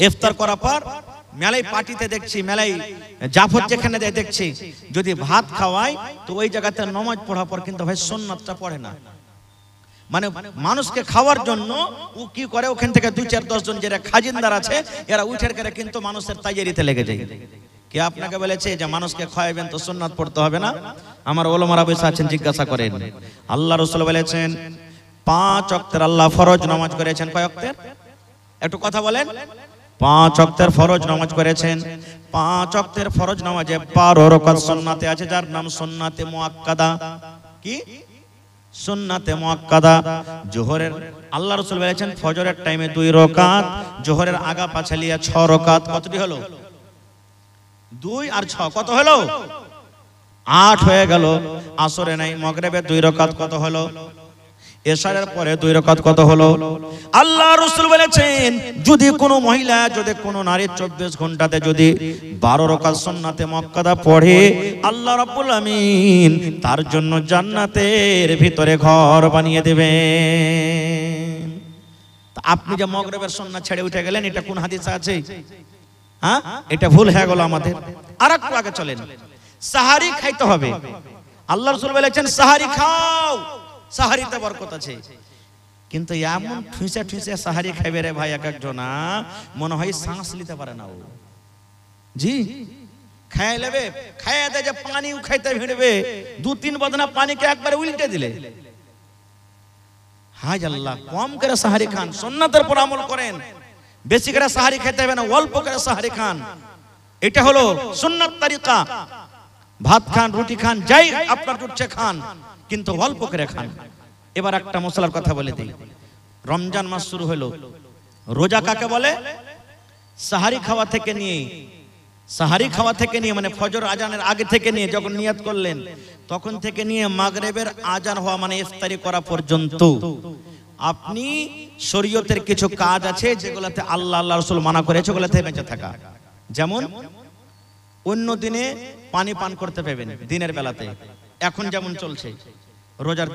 [SPEAKER 1] ইফতার করার পর মেলাই পার্টিতে দেখছি, মেলাই জাফর যেখানে দেখছি, যদি ভাত খাওয়ায় তো ওই জায়গাতে নামাজ পড়ার পর কিন্তু ভাই সুন্নাতটা পড়ে না। মানে মানুষকে খাওয়ার জন্য ও কি করে, ওখান থেকে 2-4-10 জন যারা খাজিনদার আছে, এরা উঠের করে কিন্তু মানুষের তাইয়ারিতে লেগে যায়। কে আপনাকে বলেছে যে মানুষকে খাওয়াবেন তো সুন্নাত পড়তে হবে না? আমার ওলামারা বসে আছেন, জিজ্ঞাসা করেন। আল্লাহ রাসূল বলেছেন 5 ওয়াক্তের আল্লাহ ফরজ নামাজ করেছেন। কয় ওয়াক্তের? একটু কথা বলেন। 5 ওয়াক্তের ফরজ নামাজ করেছেন। 5 ওয়াক্তের ফরজ নামাজে 12 রাকাত সুন্নাতে আছে, যার নাম সুন্নাতে মুআক্কাদা। কি? সুন্নাতে মুআক্কাদা। জোহরের আল্লাহ রাসূল বলেছেন ফজরের টাইমে 2 রাকাত, জোহরের আগা পাছালিয়া 6 রাকাত। কতটি হলো? 2 আর 6 কত হলো? 8 হয়ে গেল। আসরে নাই, মাগরিবে 2 রাকাত, কত হলো? এশারের পরে 2 রাকাত, কত হলো? আল্লাহ রাসূল বলেছেন যদি কোনো মহিলা, যদি কোনো নারী 24 ঘন্টাতে যদি 12 রাকাত সুন্নাতে মুআক্কাদা পড়ে, আল্লাহ রাব্বুল আমিন তার জন্য জান্নাতের ভিতরে ঘর বানিয়ে দেবেন। আপনি যে মাগরিবের সুন্নাত ছেড়ে উঠে গেলেন, এটা কোন হাদিসে আছে? হ্যাঁ, এটা ভুল হয়ে গেল আমাদের। আরেকটু আগে চলেন। সাহারি খাইতে হবে। আল্লাহ রাসূল বলেছেন সাহারি খাও, সাহারিতে বরকত আছে। কিন্তু এমন ঠুঁসে ঠুঁসে সাহারি খাইবে রে ভাই এক একজনা, মনে হয় শ্বাস নিতে পারে না ও। জি খাই লেবে, খাইয়া দেয় যে পানিও খাইতে ভিড়বে, 2-3 বদনা পানিকে একবারে উল্টে দিলে। হাজ আল্লাহ, কম করে সাহারি খান, সুন্নাতের পর আমল করেন। বেশি করে সাহারি খেতে হবে না, অল্প করে সাহারি খান। এটা হলো সুন্নাত তরিকা। ভাত খান, রুটি খান, যাই আপনার জুটছে খান, কিন্তু অল্প করে খান। এবার একটা মশলার কথা বলে দিই। রমজান মাস শুরু হলো, রোজা কাকে বলে? সাহারি খাওয়া থেকে নিয়ে, সাহারি খাওয়া থেকে নিয়ে মানে ফজর আজানের আগে থেকে নিয়ে যখন নিয়ত করলেন তখন থেকে নিয়ে মাগরিবের আজান হওয়া মানে ইফতারি করা পর্যন্ত আপনি শরীয়তের কিছু কাজ আছে যেগুলোতে আল্লাহ আল্লাহ রাসূল মানা করেছে, ওগুলোতে বেঁচে থাকা। যেমন অন্য দিনে পানি পান করতে পাবেন দিনের বেলাতে, এখন যেমন চলছে। রোজার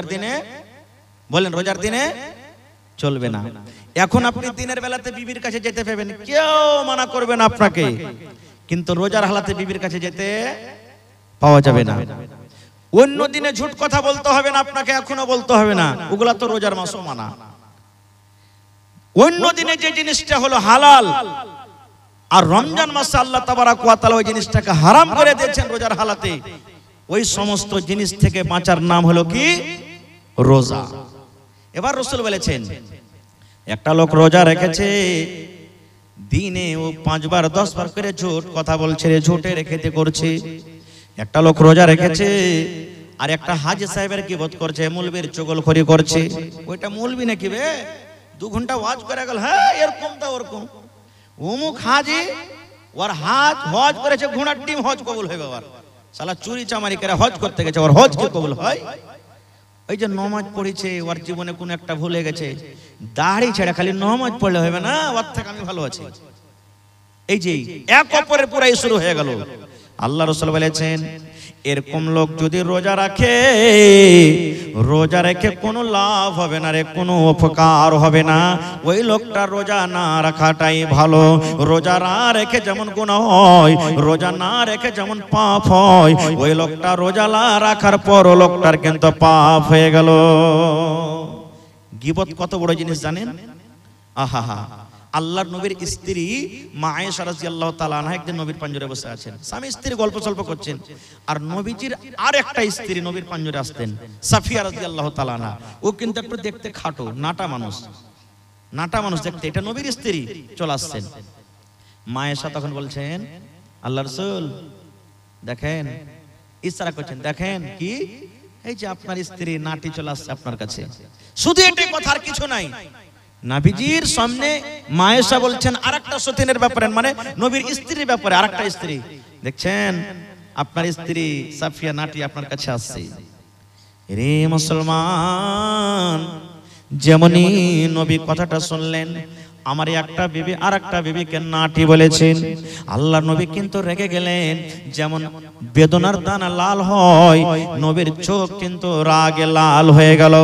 [SPEAKER 1] দিনে বলেন, রোজার দিনে চলবে না। এখন আপনি দিনের বেলাতে বিবির কাছে যেতে পাবেন, কেউ মানা করবে না আপনাকে, কিন্তু রোজার হালাতে বিবির কাছে যেতে পাওয়া যাবে না। অন্য দিনে ঝুট কথা বলতে হবে না আপনাকে, এখনো বলতে হবে না, ওগুলা তো রোজার মাসও মানা। অন্য দিনে যে জিনিসটা হলো হালাল, আর রমজান মাসে আল্লাহ তাবারাক ওয়া তাআলা ওই জিনিসটাকে হারাম করে দিয়েছেন রোজার হালাতে, ওই সমস্ত জিনিস থেকে বাঁচার নাম হলো কি? রোজা। এবার রাসূল বলেছেন, একটা লোক রোজা রেখেছে, দিনে ও 5 বার 10 বার করে ঝুট কথা বলছে, ঝুটের খেতে করছে। একটা লোক রোজা রেখেছে আর একটা হাজী সাহেবের গীবত করছে, মৌলবীর চগলখড়ি করছে। ওইটা মৌলবী নাকি বে, 2 ঘন্টা ওয়াজ করে গেল, হ্যাঁ এরকম তা ওরকম। অমুক হাজী ওর হজ করেছে, ঘোড়ার ডিম হজ কবুল হয়ে গেল। শালা চুরি চামারি করে হজ করতে গেছে, ওর হজ কি কবুল হয়? ওই যে নামাজ পড়েছে, ওর জীবনে কোন একটা ভুলে গেছে, দাড়ি ছেড়ে খালি নামাজ পড়লে হবে না, ওর থেকে আমি ভালো আছি। এই যে এক অপরের পুরাই শুরু হয়ে গেল। আল্লাহ রাসূল বলেছেন, এরকম লোক যদি রোজা রাখে, রোজা রেখে কোনো লাভ হবে না রে, কোনো উপকার হবে না। ওই লোকটা রোজা না রাখাটাই ভালো। রোজা না রেখে যেমন গুনাহ হয়, রোজা না রেখে যেমন পাপ হয়, ওই লোকটা রোজা না রাখার পর লোকটার কিন্তু পাপ হয়ে গেল। গীবত কত বড় জিনিস জানেন? আহা, আল্লাহর নবীর স্ত্রী মা আয়েশা রাদিয়াল্লাহু তাআলা আনহা একদিন নবীর পাঞ্জরে বসে আছেন, স্বামী স্ত্রী গল্প সল্প করছেন, আর নবীজির আর একটা স্ত্রী নবীর পাঞ্জরে আসতেন, সাফিয়া রাদিয়াল্লাহু তাআলা আনহা। ও কিন্তু একটু দেখতে খাটো, নাটা মানুষ দেখতে, এটা নবীর স্ত্রী চলে আসছেন। মা আয়েশা তখন বলছেন, আল্লাহর রাসূল দেখেন, ইশারা করছেন, দেখেন কি, এই যে আপনার স্ত্রী নাটি চলে আসছে আপনার কাছে। শুধু এটাই কথা, আর কিছু নাই। নবীজির সামনে মা আয়েশা বলছেন আরেকটা সতীনের ব্যাপারে, মানে নবীর স্ত্রীর ব্যাপারে, আরেকটা স্ত্রী, দেখছেন আপনার স্ত্রী সাফিয়া নাটি আপনার কাছে আসছে। রে মুসলমান, যেমনই নবী কথাটা শুনলেন, আমার একটা বিবি আর একটা বিবিকে নাটি বলেছেন, আল্লাহ নবী কিন্তু রেগে গেলেন। যেমন বেদনার দানা লাল হয়, নবীর চোখ কিন্তু রাগে লাল হয়ে গেল।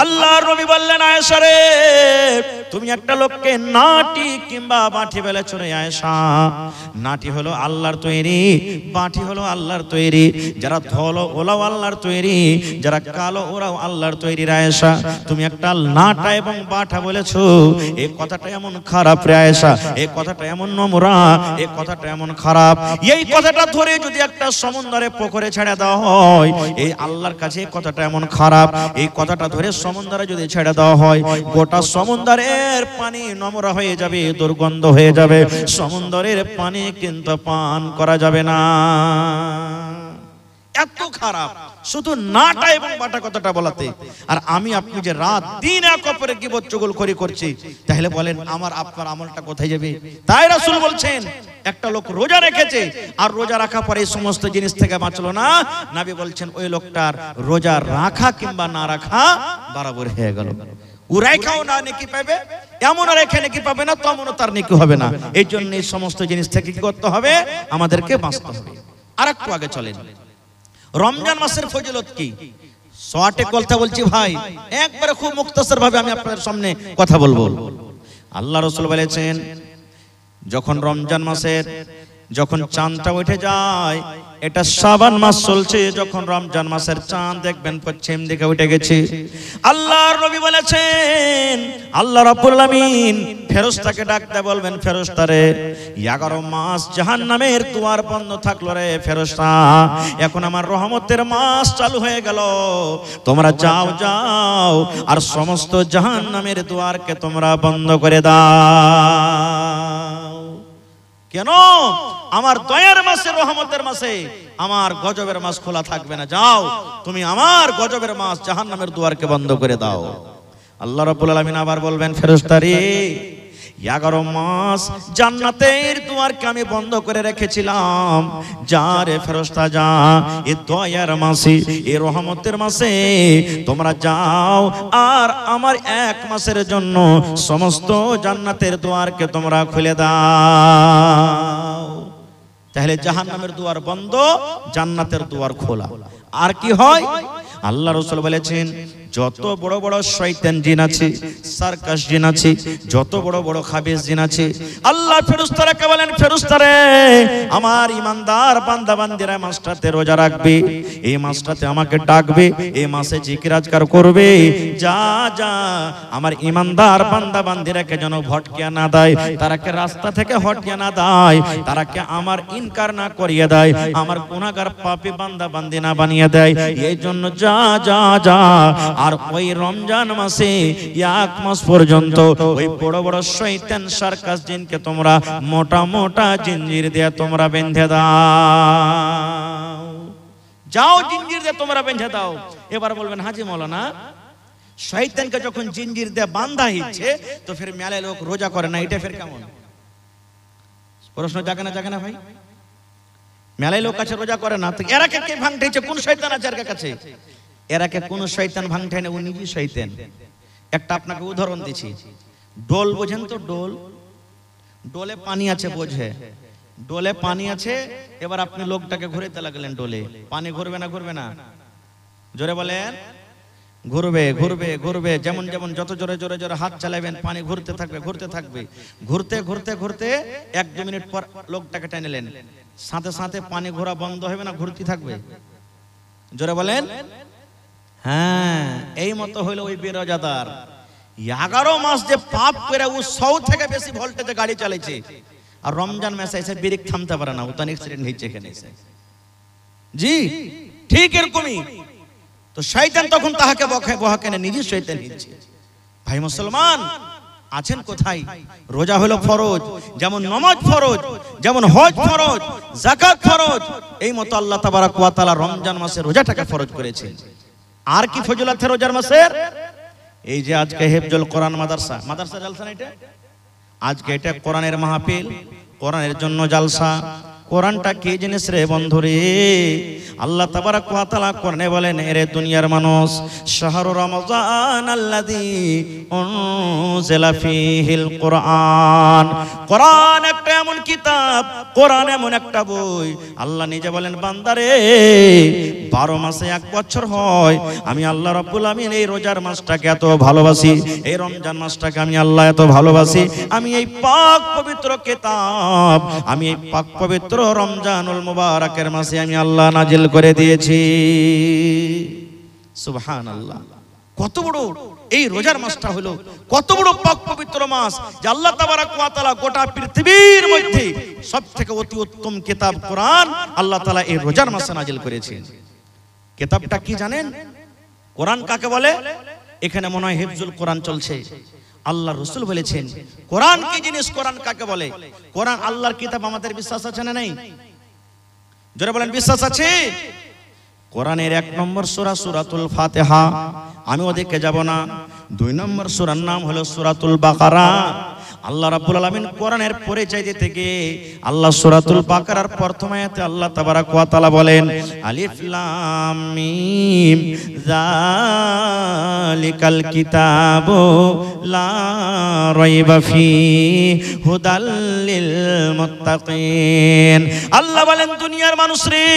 [SPEAKER 1] আল্লাহ নবী বললেন, আয়েশা রে, তুমি একটা লোককে নাটি কিংবা বাঁটি বলেছ রে আয়েশা। নাটি হলো আল্লাহর তৈরি, বাঁটি হলো আল্লাহর তৈরি। যারা ধলো ওরাও আল্লাহর তৈরি, যারা কালো ওরাও আল্লাহর তৈরি। আয়েশা, তুমি একটা নাটা এবং বাঁটা বলেছো, এই কথাটা এমন খারাপ রে আয়েশা, এই কথাটা এমন নোংরা, এই কথাটা এমন খারাপ। এই কথাটা ধরে যদি একটা সমুদ্রে পুকুরে ছেড়ে দেওয়া হয়, এই আল্লাহর কাছে এই কথাটা এমন খারাপ। এই কথাটা ধরে সমুদ্রে যদি ছেড়ে দেওয়া হয়, গোটা সমুদ্রের পানি নোংরা হয়ে যাবে, দুর্গন্ধ হয়ে যাবে, সমুদ্রের পানি কিন্তু পান করা যাবে না। এত খারাপ শুধু নাটা এবং বাটা কথাটা বলাতে। আর আমি আপনি যে রাত দিন এক অপরের গীবত চুগলখড়ি করছি, তাহলে বলেন আমার আপনার আমলটা কোথায় যাবে? তাই রাসূল বলছেন, একটা লোক রোজা রেখেছে আর রোজা রাখা পরে এই সমস্ত জিনিস থেকে বাঁচলো না, নবী বলছেন ওই লোকটার রোজা রাখা কিংবা না রাখা বরাবর হয়ে গেল। উরাইখাও না নেকি পাবে, এমন রেখে নেকি পাবে না, তেমনও তার নেকি হবে না। এই জন্য এই সমস্ত জিনিস থেকে কি করতে হবে? আমাদেরকে বাঁচতে হবে। আর একটু আগে চলেন, রমজান মাসের ফজিলত কি? শর্টে কথা বলছি ভাই, একবারে খুব মুখতাসার ভাবে আমি আপনাদের সামনে কথা বলবো। আল্লাহ রাসূল বলেছেন, যখন রমজান মাসের যখন চাঁদটা উঠে যায়, এটা শাবান মাস চলছে, যখন রমজান মাসের চাঁদ দেখবেন পশ্চিম দিকে উঠে গেছে, আল্লাহর নবী বলেছেন আল্লাহ রাব্বুল আমিন ফেরেশতাকে ডাকতে বলবেন, ফেরেশতারে 11 মাস জাহান্নামের দুয়ার বন্ধ থাকলো রে ফেরেশতা, এখন আমার রহমতের মাস চালু হয়ে গেল, তোমরা যাও যাও আর সমস্ত জাহান্নামের দুয়ারকে তোমরা বন্ধ করে দাও। কেন? আমার দয়ার মাসে, রহমতের মাসে আমার গজবের মাস খোলা থাকবে না, যাও তুমি আমার গজবের মাস জাহান্নামের দুয়ারকে বন্ধ করে দাও। আল্লাহ রাব্বুল আলামিন আবার বলবেন, ফেরেশতারে 11 মাস জান্নাতের দুয়ারকে আমি বন্ধ করে রেখেছিলাম, যা রে ফেরেশতা যা, এই দয়ার মাসে, এই রহমতের মাসে তোমরা যাও আর আমার 1 মাসের জন্য সমস্ত জান্নাতের দুয়ারকে তোমরা খুলে দাও। তাহলে জাহান্নামের দুয়ার বন্ধ, জান্নাতের দুয়ার খোলা। আর কি হয়? আল্লাহ রাসূল বলেছেন, যত বড় বড় শয়তান জিন আছে, সার্কাস জিন আছে, যত বড় বড় খাবিস জিন আছে, আল্লাহ ফেরেশতাকে বলেন, ফেরেশতারে আমার ইমানদার বান্দা বান্দিরা মাসটাতে রোজা রাখবে, এই মাসটাতে আমাকে ডাকবে, এই মাসে জিকির আজকার করবে, যা যা আমার ইমানদার বান্দা বান্দিরাকে যেন ভটকিয়ে না দেয়, তারাকে রাস্তা থেকে হটিয়ে না দেয়, তারাকে আমার ইনকার না করিয়ে দেয়, আমার গুনাহগার পাপী বান্দা বান্দি না বানিয়ে দেয়, এই জন্য যা যা যা। আর ওই রমজান মাসে 1 মাস পর্যন্ত ওই বড় বড় শয়তান সার্কাস জিনকে তোমরা মোটা মোটা জিঞ্জির দিয়ে তোমরা বেঁধে দাও, যাও জিঞ্জির দিয়ে তোমরা বেঁধে দাও। এবার বলবেন, হাজি মাওলানা শয়তানকে যখন জিঞ্জির দিয়ে বাঁধা হচ্ছে তো ফির মেলে লোক রোজা করে না, এটা ফির কেমন? প্রশ্ন জাগে না ভাই? মেলায় লোক আছে রোজা করে না, তো এরাকে কে ভাঙতেছে? কোন শয়তান আছে এর কাছে? এরাকে কোন শয়তান ভাঙতে না, ও নিজেই শয়তান। একটা আপনাকে উদাহরণ দিচ্ছি, ডোল বোঝেন তো? ডোল, ডোলে পানি আছে, বোঝে? ডোলে পানি আছে, এবার আপনি লোকটাকে ঘুরাইতে লাগলেন, ডোলে পানি ঘুরবে না? ঘুরবে না? জোরে বলেন। ঘুরবে ঘুরবে ঘুরবে, যেমন যেমন যত জোরে জোরে জোরে হাত চালাবেন পানি ঘুরতে থাকবে ঘুরতে থাকবে, ঘুরতে ঘুরতে ঘুরতে 1-2 মিনিট পর লোকটাকে টেনেলেন, সাথে সাথে পানি ঘোরা বন্ধ হবে না, ঘুরতে থাকবে? জোরে বলেন। হ্যাঁ, এই মতো হইলো ওই বেরোজাদার। 11 মাস যে পাপ করে ও 100 থেকে বেশি ভোল্টেজে গাড়ি চালাইছে, আর রমজান মাসে এসে ব্রেক থামতে পারে না, ও তো অ্যাক্সিডেন্ট হয়েছে এখানে এসে। জি ঠিক এরকমই তো শয়তান তখন তাহাকে বহাকে না, নিজে শয়তান হচ্ছে। ভাই মুসলমান আছেন কোথায়? রোজা হলো ফরজ, যেমন নামাজ ফরজ, যেমন হজ ফরজ, যাকাত ফরজ, এই মতো আল্লাহ তাবারক ওয়া তাআলা রমজান মাসে রোজাটাকে ফরজ করেছেন। আর কি ফজিলত রোজার মাসের? এই যে আজকে হিফজুল কোরআন মাদ্রাসা জালসা না, এটা আজকে এটা কোরআনের মাহফিল, কোরআনের জন্য জালসা। কোরআনটা কি জিনিস রে বন্ধুরে? আল্লাহ তাবারক ওয়া তাআলা কোরআনে বলেন, এরে দুনিয়ার মানুষ, শাহরু রমজান আল্লাযী উনজিলা ফীহিল কোরআন। কোরআন একটা এমন কিতাব, কোরআন এমন একটা বই, আল্লাহ নিজে বলেন, বান্দারে 12 মাসে 1 বছর হয়, আমি আল্লাহ রাব্বুল আমিন এই রোজার মাসটাকে এত ভালোবাসি, এই রমজান মাসটাকে আমি আল্লাহ এত ভালোবাসি, আমি এই পাক পবিত্র কিতাব, আমি এই পাক পবিত্র রমজানুল মুবারকের মাসে আমি আল্লাহ নাজিল করে দিয়েছি। সুবহানাল্লাহ। কত বড় এই রোজার মাসটা হলো, কত বড় পাক পবিত্র মাস যে আল্লাহ তাবারক ওয়া তাআলা গোটা পৃথিবীর মধ্যে সবথেকে অতি উত্তম কিতাব কোরআন আল্লাহ তাআলা এই রোজার মাসে নাজিল করেছেন। কিতাবটা কি জানেন? কোরআন কাকে বলে? এখানে মনে হয় হিফজুল কোরআন চলছে। আল্লাহ রাসূল বলেছেন কোরআন কি জিনিস, কোরআন কাকে বলে? কোরআন আল্লাহর কিতাব। আমাদের বিশ্বাস আছে না নাই? জোরে বলেন, বিশ্বাস আছে? কোরআনের 1 নম্বর সূরা সূরাতুল ফাতিহা, আমি ওদিকে যাব না। 2 নম্বর সূরার নাম হলো সূরাতুল বাকারা। আল্লাহ রাব্বুল আলামিন কোরআনের পরিচয় দিতে গিয়ে আল্লাহ সূরাতুল বাকারার প্রথম আয়াতে আল্লাহ তাবারক ওয়া তাআলা বলেন, আলিফ লাম মিম যালিকাল কিতাবু লা রাইবা ফীহি হুদাল লিল মুত্তাকিন। আল্লাহ বলেন, দুনিয়ার মানুষ রে,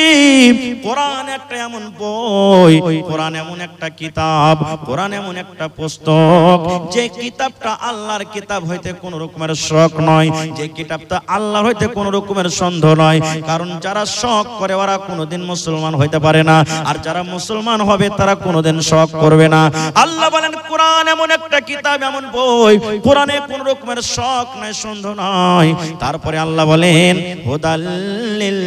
[SPEAKER 1] কোরআন একটা এমন বই, কোরআন এমন একটা কিতাব, কোরআন এমন একটা পুস্তক যে কিতাবটা আল্লাহর কিতাব হইতে কোনো রকমের শখ নয়, যে কিতাবটা আল্লাহর হইতে কোনো রকমের সন্দেহ নয়। কারণ যারা শখ করে ওরা কোনোদিন মুসলমান হইতে পারে না, আর যারা মুসলমান হবে তারা কোনোদিন শখ করবে না। আল্লাহ বলেন কোরআন এমন একটা কিতাব, এমন বই, কোরআনে কোনো রকমের শখ নাই, সন্দেহ নাই। তারপরে আল্লাহ বলেন হুদাল লিল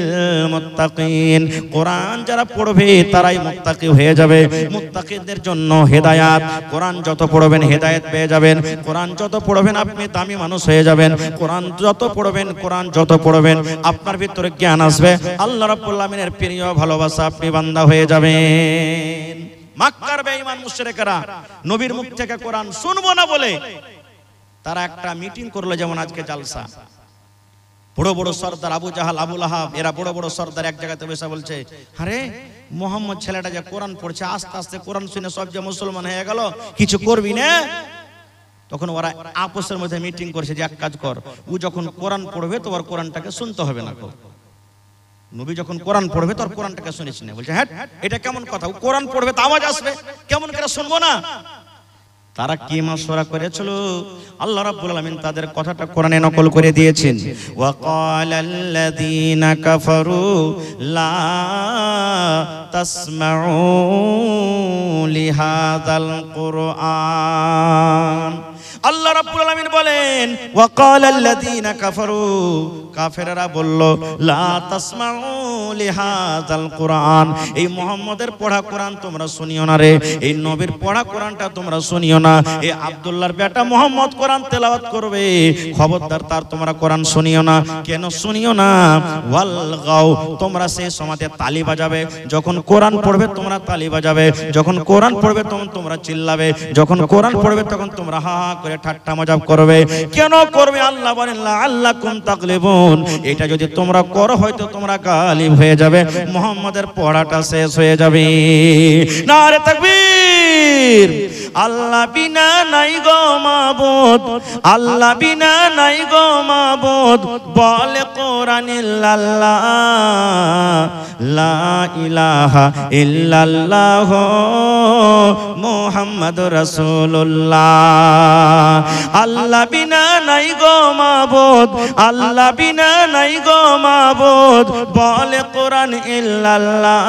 [SPEAKER 1] মুত্তাকিন, কোরআন যারা পড়বে তারাই মুত্তাকি হয়ে যাবে। মুত্তাকিদের জন্য হেদায়াত, কোরআন যত পড়বেন হেদায়েত পেয়ে যাবেন। কোরআন যত পড়বেন আপনি দামি মানুষ হয়ে যাবেন। কোরআন যত পড়বেন, কোরআন যত পড়বেন আপনার ভিতরে জ্ঞান আসবে। আল্লাহ রাব্বুল আমিনের প্রিয় ভালোবাসা আপনি বান্দা হয়ে যাবেন। মক্কার বেঈমান মুশরিকরা নবীর মুখ থেকে কোরআন শুনবো না বলে তারা একটা মিটিং করলো, যেমন আজকে জালসা। বড় বড় সর্দার আবু জাহাল, আবু লাহাব, এরা বড় বড় সর্দার এক জায়গাতে বসে বলছে, আরে মোহাম্মদ ছেলেটা যে কোরআন পড়ছে, আস্তে আস্তে কোরআন শুনে সব যে মুসলমান হয়ে গেল, কিছু করবি না? তখন ওরা আপসের মধ্যে মিটিং করছে যে এক কাজ কর, ও যখন কোরআন পড়বে তো ওর কোরআনটাকে শুনতে হবে না। নবী যখন কোরআন পড়বে তোর কোরআনটাকে শুনিস না। বলছে হ্যাঁ, এটা কেমন কথা? ও কোরআন পড়বে তো আওয়াজ আসবে, কেমন করে শুনবো না? তারা কি মাশওয়ারা করেছিল, আল্লাহ রাব্বুল আলামিন তাদের কথাটা কোরআনে নকল করে দিয়েছেন। ওয়া ক্বালাল্লাযীনা কাফারু লা তাসমাউ লিহাযাল কুরআন। আল্লাহ রাব্বুল আলামিন বলেন ওয়া ক্বালাল্লাযীনা কাফারু, কাফেররা বলল লা তাসমাউ লিহাযাল কুরআন, এই মুহাম্মাদের পড়া কোরআন তোমরা শুনিও না রে, এই নবীর পড়া কোরআনটা তোমরা শুনিও না। এই আব্দুল্লাহর বেটা মুহাম্মদ কোরআন তেলাওয়াত করবে, খবরদার তার তোমরা কোরআন শুনিও না। কেন শুনিও না? ওয়ালগাও, তোমরা সেই সময়তে তালি বাজাবে। যখন কোরআন পড়বে তোমরা তালি বাজাবে, যখন কোরআন পড়বে তখন তোমরা চিল্লাবে, যখন কোরআন পড়বে তখন তোমরা হা হা করে ঠাট্টা মজাক করবে। কেন করবে? আল্লাহ বলেন লাআল্লাকুম তাগলিবুন, এটা যদি তোমরা করো হয়তো তোমরা গালিব হয়ে যাবে, মুহাম্মাদের পড়াটা শেষ হয়ে যাবে। নারে তাকবীর। আল্লাহ বিনা নাই গো মাবুদ, আল্লাহ বিনা নাই গো মাবুদ, বলে কোরআন ইল্লাল্লাহ, লা ইলাহা ইল্লাল্লাহ মুহাম্মাদুর রাসূলুল্লাহ। আল্লাহ বিনা নাই গো মাবুদ, আল্লাহ বিনা নাই গো মাবুদ, বলে কোরআন ইল্লাল্লাহ,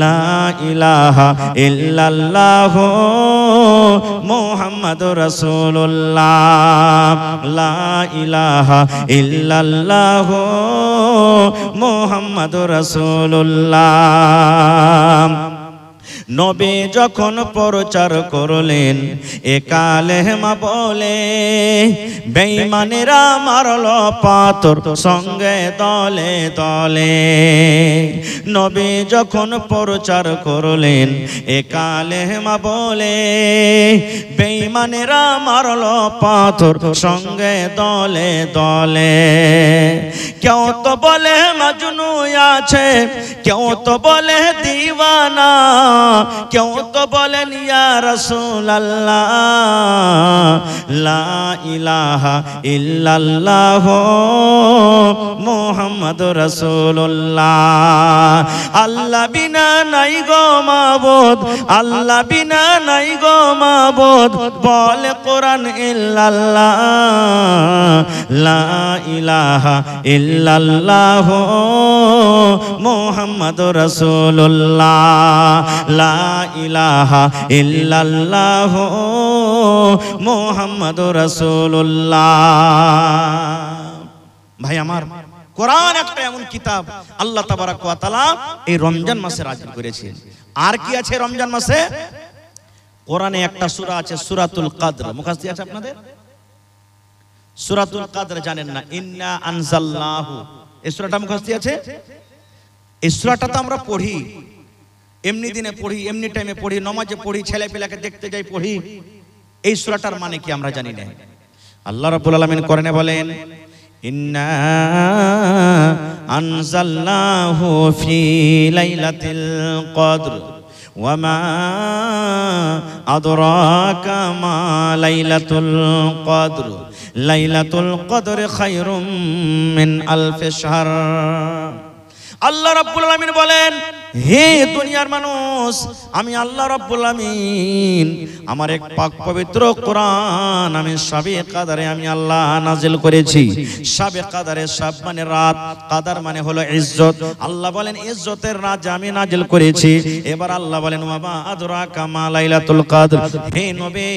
[SPEAKER 1] লা ইলাহা ইল্লাল্লাহ মুহাম্মাদুর রাসূলুল্লাহ, লা ইলাহা ইল্লাল্লাহ মুহাম্মাদুর রাসূলুল্লাহ। নবী যখন প্রচার করলেন এ কালেমা বলে, বেঈমানেরা মারল পাথর সঙ্গে দলে দলে। নবী যখন প্রচার করলেন এ কালেমা বলে, বেঈমানেরা মারল পাথর সঙ্গে দলে দলে। কেউ তো বলে মাজনু আছে, কেউ তো বলে দিওয়ানা, কেউ তো বলেন ইয়া রাসূলুল্লাহ, লা ইলাহা ইল্লাল্লাহ মুহাম্মাদুর রাসূলুল্লাহ। আল্লাহ বিনা নাই গো মাবুদ, আল্লাহ বিনা নাই গো মাবুদ, বলে কোরআন ইল্লাল্লাহ, লা ইলাহা ইল্লাল্লাহ মুহাম্মাদুর রাসূলুল্লাহ, লা ইলাহা ইল্লাল্লাহ মুহাম্মাদুর রাসূলুল্লাহ। ভাই আমার, কোরআন একটা এমন কিতাব আল্লাহ তাবারাক ওয়া তাআলা এই রমজান মাসে নাযিল করেছেন। আর কি আছে রমজান মাসে? কোরআনে একটা সূরা আছে সূরাতুল কদর, মুখস্থ আছে আপনাদের? সূরাতুল কদর জানেন না? ইন্না আনজালনাহু, এই সূরাটা মুখস্থ আছে? এই সূরাটা তো আমরা পড়ি, এমনি দিনে পড়ি, এমনি টাইমে পড়ি, নামাজে পড়ি, ছেলে পেলাকে দেখতে যাই পড়ি। এই সূরাটার মানে কি আমরা জানি না। আল্লাহ রাব্বুল আলামিন কোরআনে বলেন ইন্না আনজালনাহু ফি লাইলাতিল কদর ওয়া মা আদরাকা মা লাইলাতুল কদর, লাইলাতুল কদর খায়রুম মিন আলফি শাহর। আল্লাহ রাব্বুল আলামিন বলেন হে দুনিয়ার মানুষ, আমি আল্লাহ রাব্বুল আমিন আমার এক পাক পবিত্র কোরআন আমি শাবে কাদারে আমি আল্লাহ নাজিল করেছি। শাবে কাদারে, শাব মানে রাত, কাদার মানে হলো ইজ্জত। আল্লাহ বলেন ইজ্জতের রাত আমি নাজিল করেছি। এবার আল্লাহ বলেন ওয়ামা আদরাকা মা লাইলাতুল কদর। হে নবী,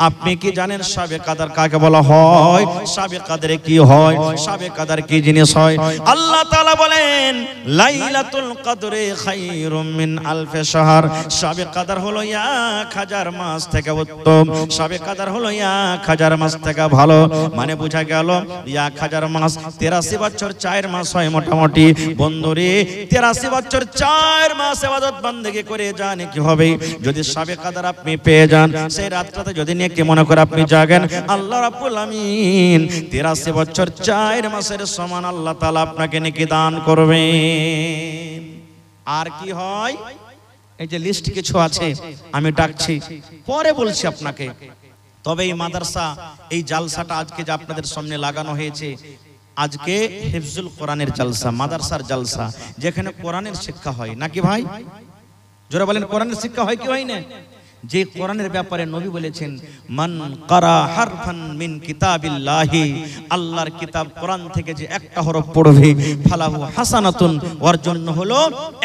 [SPEAKER 1] আপনি কি জানেন শাবে কাদার কাকে বলা হয়? শাবে কাদরে কি হয়? শাবে কাদার কি জিনিস হয়? আল্লাহ তাআলা বলেন লাইলাতুল কদরে খায়রুম মিন আলফি শাহর। শাবে কাদর হলো 1000 মাস থেকে উত্তম। শাবে কাদর হলো 1000 মাস থেকে ভালো। মানে বোঝা গেল 1000 মাস 83 বছর 4 মাস হয় মোটামুটি। বন্ধুরে 83 বছর 4 মাস ইবাদত বندگی করে জানে কি হবে যদি শাবে কাদর আপনি পেয়ে যান। সেই রাতটাতে যদি নেকি মনে করে আপনি জাগেন, আল্লাহ রাব্বুল আমিন 83 বছর 4 মাসের সমান আল্লাহ তাআলা আপনাকে নেকি দান করবেন। আর কি হয়? এই যে লিস্ট কিছু আছে আমি ডাকছি, পরে বলছি আপনাকে। তবে এই মাদ্রাসা, এই জালসাটা আজকে যে আপনাদের সামনে লাগানো হয়েছে, আজকে হিফজুল কোরআনের জালসা, মাদ্রাসার জালসা, যেখানে কোরআনের শিক্ষা হয় নাকি ভাই? জোরে বলেন, কোরআনের শিক্ষা হয় কি হয় না? যে কোরআনের ব্যাপারে নবী বলেছেন মান কারা হারফান মিন কিতাবিল্লাহি, আল্লাহর কিতাব কোরআন থেকে যে একটা হরফ পড়বে ফালাহু হাসানাতুন, ওর জন্য হলো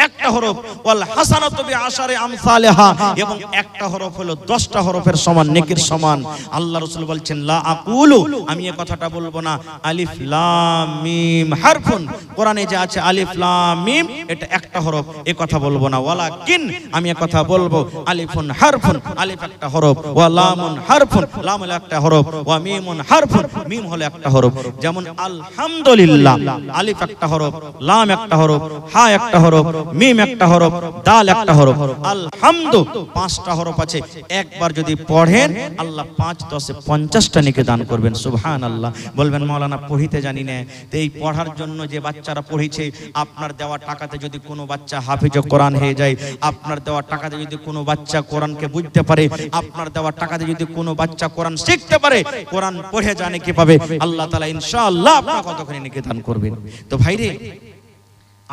[SPEAKER 1] একটা হরফ, ওয়াল হাসানাতু বিআশারি আমসালিহা, এবং একটা হরফ হলো 10টা হরফের সমান, নেকির সমান। আল্লাহ রাসূল বলছেন লা আকুলু, আমি এই কথাটা বলবো না আলিফ লাম মিম হারফুন, কোরআনে যে আছে আলিফ লাম মিম এটা একটা হরফ, এই কথা বলবো না। ওয়ালাকিন, আমি এই কথা বলবো আলিফুন হারফুন, আলিফ একটা হরফ, ওয়া লামুন হারফুন, লাম হলো একটা হরফ, ওয়া মিমুন হারফুন, মিম হলো একটা হরফ। যেমন আলহামদুলিল্লাহ, আলিফ একটা হরফ, লাম একটা হরফ, হা একটা হরফ, মিম একটা হরফ, দাল একটা হরফ। আলহামদু 5টা হরফ আছে, একবার যদি পড়েন আল্লাহ 5 10 50টা নেকি দান করবেন। সুবহানাল্লাহ। বলবেন মাওলানা পড়িতে জানি না, তো এই পড়ার জন্য যে বাচ্চারা পড়িছে, আপনার দেওয়া টাকাতে যদি কোনো বাচ্চা হাফিজ কোরআন হয়ে যায়, আপনার দেওয়া টাকাতে যদি কোনো বাচ্চা কোরআনকে বুঝতে পারে, আপনার দেওয়া টাকাতে যদি কোনো বাচ্চা কোরআন শিখতে পারে, কোরআন পড়ে জানে কি পাবে, আল্লাহ তাআলা ইনশাআল্লাহ আপনাকে কতখানি নেকি দান করবেন। তো ভাইরে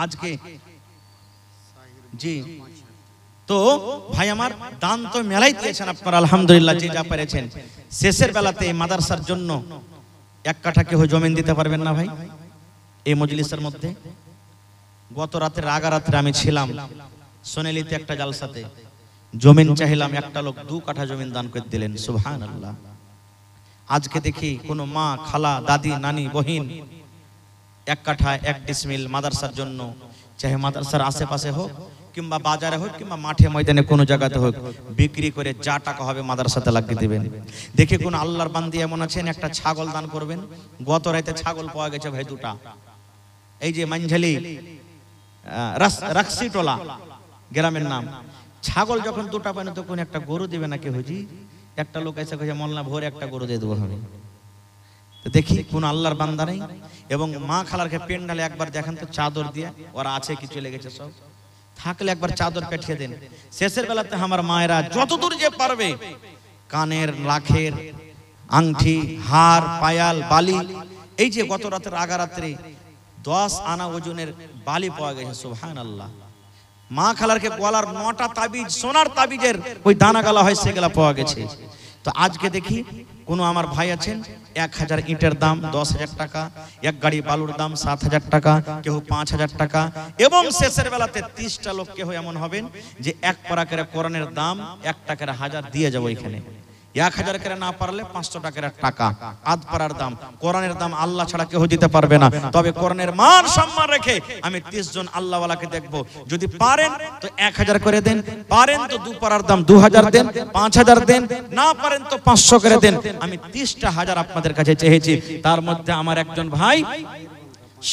[SPEAKER 1] আজকে জি, তো ভাই আমার দান তো মেলাই দিয়েছেন আপনারা আলহামদুলিল্লাহ, যে যা পেরেছেন। শেষের বেলাতে এই মাদ্রাসার জন্য 1 কাঠা কেউ জমিন দিতে পারবেন না ভাই এই মজলিসের মধ্যে? গত রাতে রাগারাত্রে আমি ছিলাম সোনালিতে একটা জালসাতে, জমিন চাইলাম, একটা লোক 2 কাঠা জমিন দান করে দিলেন। সুবহানাল্লাহ। আজকে দেখি কোনো মা, খালা, দাদি, নানি, বহিন 1 কাঠা 1 ডিসমিল মাদ্রাসার জন্য, চাহে মাদ্রাসার আশেপাশে হোক কিংবা বাজারে হোক কিংবা মাঠে ময়দানে কোনো জায়গাতে হোক, বিক্রি করে যা টাকা হবে মাদ্রাসাতে লাগিয়ে দিবেন। দেখি কোন আল্লাহর বান্দি এমন আছেন একটা ছাগল দান করবেন। গত রাতে ছাগল পাওয়া গেছে ভাই 2টা, এই যে মানঝালি রাক্সিটোলা গ্রামের নাম। ছাগল যখন 2টা পান তখন একটা গরু দিবে নাকি হুজি? একটা লোক এসে কইছে মোল্লা ভোরে একটা গরু দিয়ে দেবো আমি। তো দেখি কোন আল্লাহর বান্দা নেই। এবং মা খালারকে পেন্ডালে একবার দেখেন তো চাদর দিয়ে, ওরা আছে কি চলে গেছে সব, থাকলে একবার চাদর পেঠিয়ে দেন। শেষের বেলাতে আমার মায়েরা যতদূর যে পারবে কানের, লাখের, আংটি, হার, পায়াল, বালি, এই যে গত রাতের আগারাত্রে 10 আনা ওজনের বালি পাওয়া গেছে। সুবহানাল্লাহ। মা খালারকে গলার 9টা তাবিজ, সোনার তাবিজের ওই দানা গালা হয়, সেগুলা পাওয়া গেছে। তো আজকে দেখি কোন আমার ভাই আছেন 1000 ইটের দাম 10,000 টাকা, 1 গাড়ি বালুর দাম 7,000 টাকা, কেউ 5,000 টাকা, এবং শেষের বেলাতে 30টা লোক কেউ এমন হবেন যে 1 পারা করে কোরআনের দাম 1 টাকার 1000 দিয়ে যাবো এখানে। 1000 করে না পারলে 500 টাকার টাকা, আধ পারার দাম। কোরআনের দাম আল্লাহ ছাড়া কেউ দিতে পারবে না। তবে কোরআনের মান সম্মান রেখে আমি 30 জন আল্লাহওয়ালাকে দেখব, যদি পারেন তো 1000 করে দেন, পারেন তো 2 পারার দাম 2000 দেন, 5000 দেন, না পারেন তো 500 করে দেন। আমি 30টা হাজার আপনাদের কাছে চেয়েছি। তার মধ্যে আমার একজন ভাই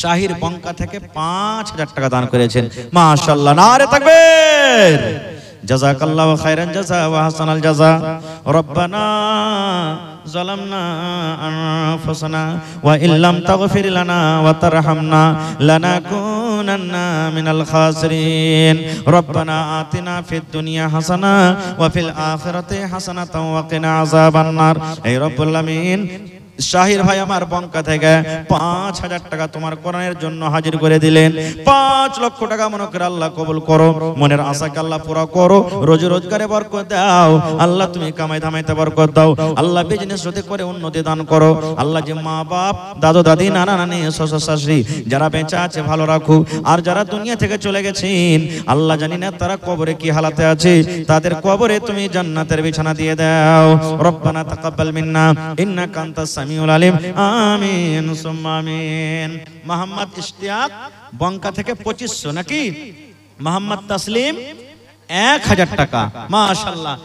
[SPEAKER 1] শাহির বঙ্কা থেকে 5000 টাকা দান করেছেন। মাশাআল্লাহ, নারে তাকবীর। জাযাকাল্লাহু খাইরান জাযা ওয়া হাসানাল জাযা। রব্বানা যালামনা আনফুসানা ওয়া ইল্লাম তাগফির লানা ওয়া তারহামনা লানাকুনান্না মিনাল খাসিরিন। রব্বানা আতিনা ফিদ দুনিয়া হাসানা ওয়া ফিল আখিরাতি হাসানাতাও ওয়া কিনা আযাবান নার। হে রব্বুল আমিন, শাহির ভাই আমার বঙ্কা থেকে 5,000 টাকা তোমার কোরআনের জন্য হাজির করে দিলেন। 5 লক্ষ টাকা মনে করে আল্লাহ কবুল করো, মনের আশাকে আল্লাহ পুরা করো, রোজি রোজগারে বরকত দাও আল্লাহ, তুমি কামাই ধামাইতে বরকত দাও আল্লাহ, বিজনেস হতে করে উন্নতি দান করো আল্লাহ। যে মা বাপ দাদু দাদি নানা নানি শ্বশুর শাশুড়ি যারা বেঁচে আছে ভালো রাখো, আর যারা দুনিয়া থেকে চলে গেছেন আল্লাহ জানি না তারা কবরে কি হালাতে আছে, তাদের কবরে তুমি জান্নাতের বিছানা দিয়ে দাও। রব্বানা তাকাব্বাল মিন্না ইন্নাকা আনতাস সামিউল আলিম, আমিন সুম্মা আমিন। মোহাম্মদ ইশতিয়াক বঙ্কা থেকে 2500 নাকি, মোহাম্মদ তাসলিম 1000 টাকা, মাশাআল্লাহ।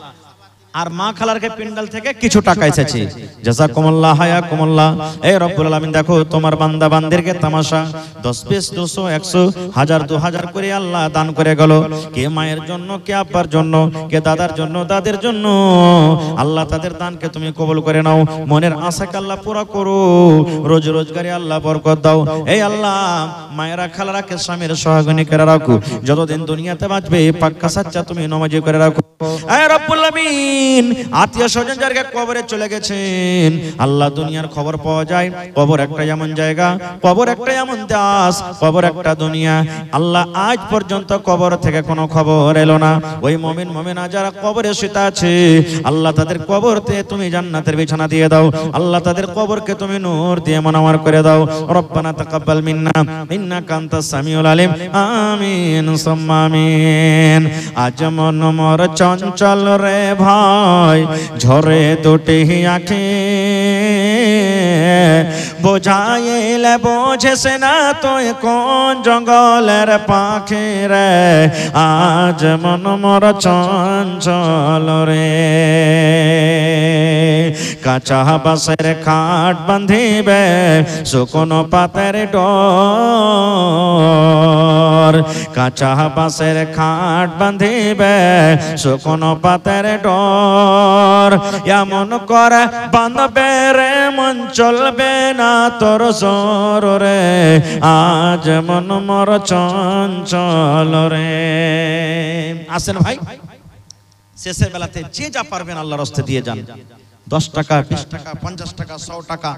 [SPEAKER 1] আর মা খালারকে পিন্ডাল থেকে কিছু টাকা এসেছে, জাযাকুমুল্লাহ হায়াকুমুল্লাহ। এই রব্বুল আলামিন দেখো তোমার বান্দা বান্দিরকে তামাশা 10 20 200 100 1000 2000 করে আল্লাহ দান করে গেল। কে মায়ের জন্য, কে আব্বার জন্য, কে দাদার জন্য, দাদের জন্য আল্লাহ তাদের দানকে তুমি কবুল করে নাও, মনের আশাকে আল্লাহ পুরা করো, রোজ রোজগারে আল্লাহ বরকত দাও। এই আল্লাহ মায়েরা খালারাকে স্বামীর সোহাগনী করে রাখো, যতদিন দুনিয়াতে বাঁচবে পাক্কা সাচ্চা তুমি নামাজি করে রাখো। এই রব্বুল আলামিন আত্মীয় স্বজন যারা কবরে চলে গেছেন আল্লাহ, দুনিয়ার খবর পাওয়া যায়, কবর একটা এমন জায়গা, কবর একটা এমন দাস, কবর একটা দুনিয়া আল্লাহ। আজ পর্যন্ত কবর থেকে কোনো খবর এলো না। ওই মুমিন মুমিনা যারা কবরে শুয়ে আছে আল্লাহ, তাদের কবরতে তুমি জান্নাতের বিছানা দিয়ে দাও আল্লাহ, তাদের কবরকে তুমি নূর দিয়ে মুনাওয়ার করে দাও। রব্বানা তাকাব্বাল মিন্না ইন্নাকা আনতাস সামিউল আলিম, আমিন সুম্মা আমিন। আজ মন মোর চঞ্চল রে ভাই, ঝরে দুটি আঁখি, বোঝাইলে বোঝেস না তুই কোন জঙ্গলের পাখি রে, আজ মন মোর চঞ্চল রে। কাঁচা বাঁশের খাট বাঁধিবে শুকনো পাতের ডোর, কাঁচা বাঁশের খাট বাঁধিবে শুকনো পাতের ডোর, এমন করে বাঁধবে রে মন চলবে না তোর সর রে, আজ মন মোর চঞ্চল রে। আসেন ভাই, শেষের বেলাতে যে যা পারবেন আল্লাহর রাস্তায় দিয়ে যান। 10 টাকা 20 টাকা 50 টাকা 100 টাকা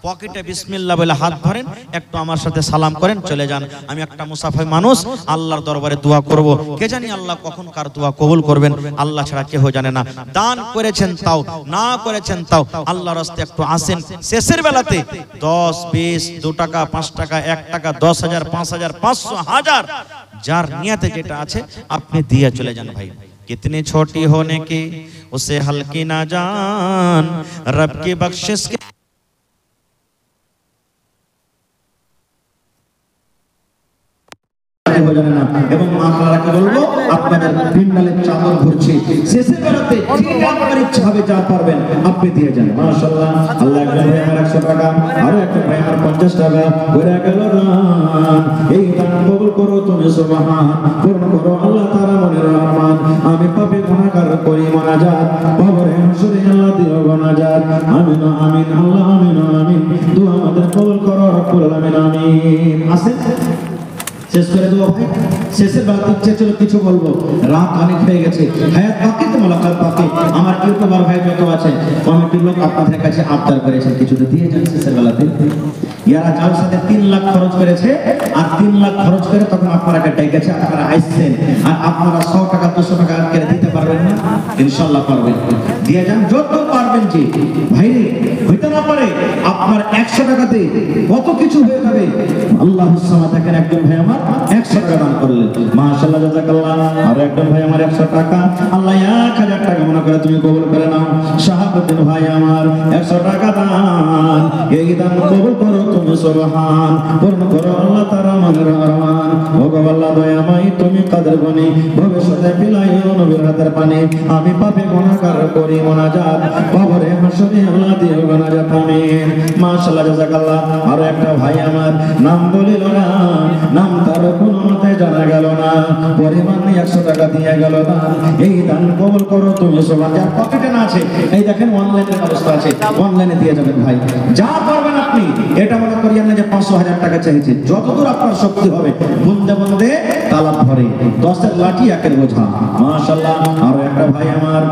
[SPEAKER 1] পকেটে বিসমিল্লাহ বলে হাত ধরেন, একটু আমার সাথে সালাম করেন, চলে যান। আমি একটা মুসাফির মানুষ, আল্লাহর দরবারে দোয়া করব, কে জানি আল্লাহ কখন কার দোয়া কবুল করবেন, আল্লাহ ছাড়া কেউ জানে না। দান করেছেন তাও, না করেছেন তাও, আল্লাহর রাস্তায় একটু আসেন শেষের বেলাতে। 10 20 2 টাকা 5 টাকা 1 টাকা 10,000 5,000 500 1000 যার নিয়তে যেটা আছে আপনি দিয়ে চলে যান ভাই। कितनी छोटी होने की उसे हल्की ना जान, रब की बख्शिश के এবং মা খালাকে বলবো আপনাদের পিন্ডালের চাদর ঘুরছে, শেষের বেলাতে যে আপনার ইচ্ছা হবে যা পারবেন আপনি দিয়ে যান। মাশাআল্লাহ, আল্লাহ একজন ভাই আমার 100 টাকা, আরো একটা ভাই আমার 50 টাকা হয়ে গেল দান। এই দান কবুল করো তুমি সুবহান, পূর্ণ করো আল্লাহ তাআলা মনের রহমান। আমি পাপী গুনাহগার করি মুনাজাত, কবরে হাসরে আল্লাহ দিও গুনাহজাত। আমিন আমিন আল্লাহ আমিন আমিন, দোয়া আমাদের কবুল করো রব্বুল আলামিন আমিন। আসেন শেষ করে দেবো ভাই, শেষের বেলা ইচ্ছে ছিল কিছু বলবো, রাত অনেক হয়ে গেছে, হায়াত বাকি তো মোলাকাত বাকি। আমার ইউটিউবার ভাই যত আছেন কমিটির লোক আপনাদের কাছে আবদার করেছেন কিছু তো দিয়ে যান শেষের বেলাতে। ইয়ারা জালসাতে 3 লাখ খরচ করেছে, আর 3 লাখ খরচ করে তখন আপনারা ডেকেছে, আপনারা আসছেন, আর আপনারা 100 টাকা 200 টাকা করে দিতে পারবেন না? ইনশাআল্লাহ পারবেন, দিয়ে যান যত পারবেন। জি ভাই, হইতে না পারে আপনার 100 টাকাতে কত কিছু হয়ে যাবে। আল্লাহুস সামাদ, দেখেন একজন ভাই আমার 100 টাকা দান করলেন, মাশাআল্লাহ জাযাকাল্লাহ। আর একজন ভাই আমার 100 টাকা, আল্লাহ 1000 টাকা মনে করে তুমি কবুল করে নাও। শাহাবুদ্দিন ভাই আমার 100 টাকা দান, এই দান কবুল করো তুমি সুবহান, পূর্ণ করো আল্লাহ তাআলা মনের রহমান। ও গো আল্লাহ দয়াময় তুমি কাদের গনি, ভবিষ্যতে বিলাইও নবীর হাতের পানি। আমি পাপী গুনাহগার করি মুনাজাত, কবরে হাসরে আল্লাহ দিও গুনাহজাত আমিন। মাশাআল্লাহ জাযাকাল্লাহ। আর একটা ভাই আমার নাম বলিল না, নাম তার কোনো মতে জানা গেল না, পরিমাণ 100 টাকা দিয়ে গেল দান। এই দান
[SPEAKER 2] তুমি কবুল করো তুমি সুবহান। যার পকেটে না আছে এই দেখেন অনলাইনের ব্যবস্থা আছে, অনলাইনে দিয়ে যাবেন ভাই। যা করবেন আপনি এটা মনে করিয়েন না যে 500,000 টাকা চাইছে, যতদূর আপনার শক্তি হবে বুন্দে বুন্দে তালাব ভরে, 10 লাঠি একের বোঝা। মাশাআল্লাহ। আর একটা ভাই আমার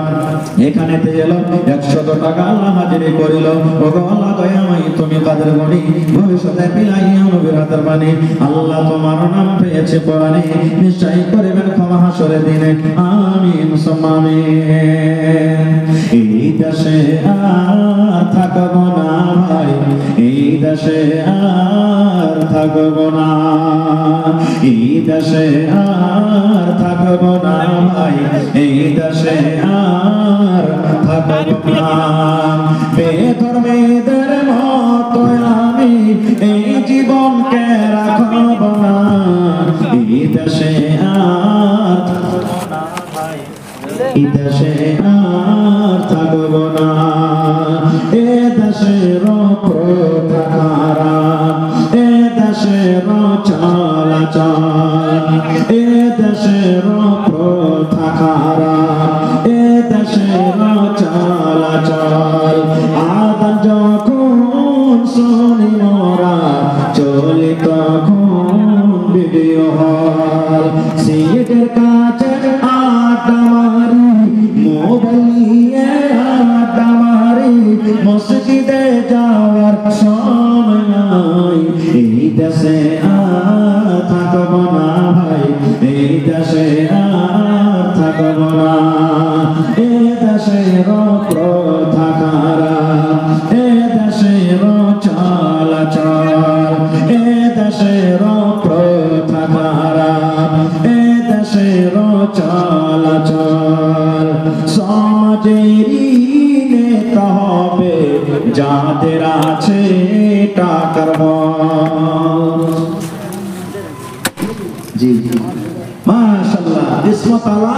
[SPEAKER 2] এখানে এলো 100 টাকা আল্লাহ হাজিরি করিল। ওগো আল্লাহ দয়াময় তুমি কাদের গনি ভবিষ্যতে বিলাইয়া নবীর হাতের বাণী আল্লাহ তোমার নাম পেয়েছে কোরআনে, নিশ্চয়ই করিবেন ক্ষমা হাসরের দিনে। আমিন সুম্মা আমিন। এই দেশে আর থাকব না ভাই, এই দেশে আর থাকব না, এই দেশে আর থাকব না ভাই, এই দেশে আর থাকব না। বেধর্মীদের মতো আমি এই জীবনকে রাখব না, এই দেশে আর থাকব না ভাই, এই দেশে আর থাকব না। এ দেশের প্রথা খারাপ, এ দেশের চলাচল, এ দেশের প্রথা খারাপ, এ দেশের চলাচল। আদান যখন শুনি মোরা চলি তখন ভিডিও হল, সিটের কাছে আড্ডা মারি, মোবাইলে আড্ডা মারি, মসজিদে যাওয়ার সময় নাই। এই দেশে আর থাকব না ভাই, এই দেশে আর থাকব না। এ দেশের প্রথা খারাপ, এ দেশের চলাচল, এ দেশের প্রথা খারাপ, এ দেশের চলাচল। সমাজেরই নেতা হবে যাদের আছে টাকার বল। জি মাশাআল্লাহ। ইসমত আলা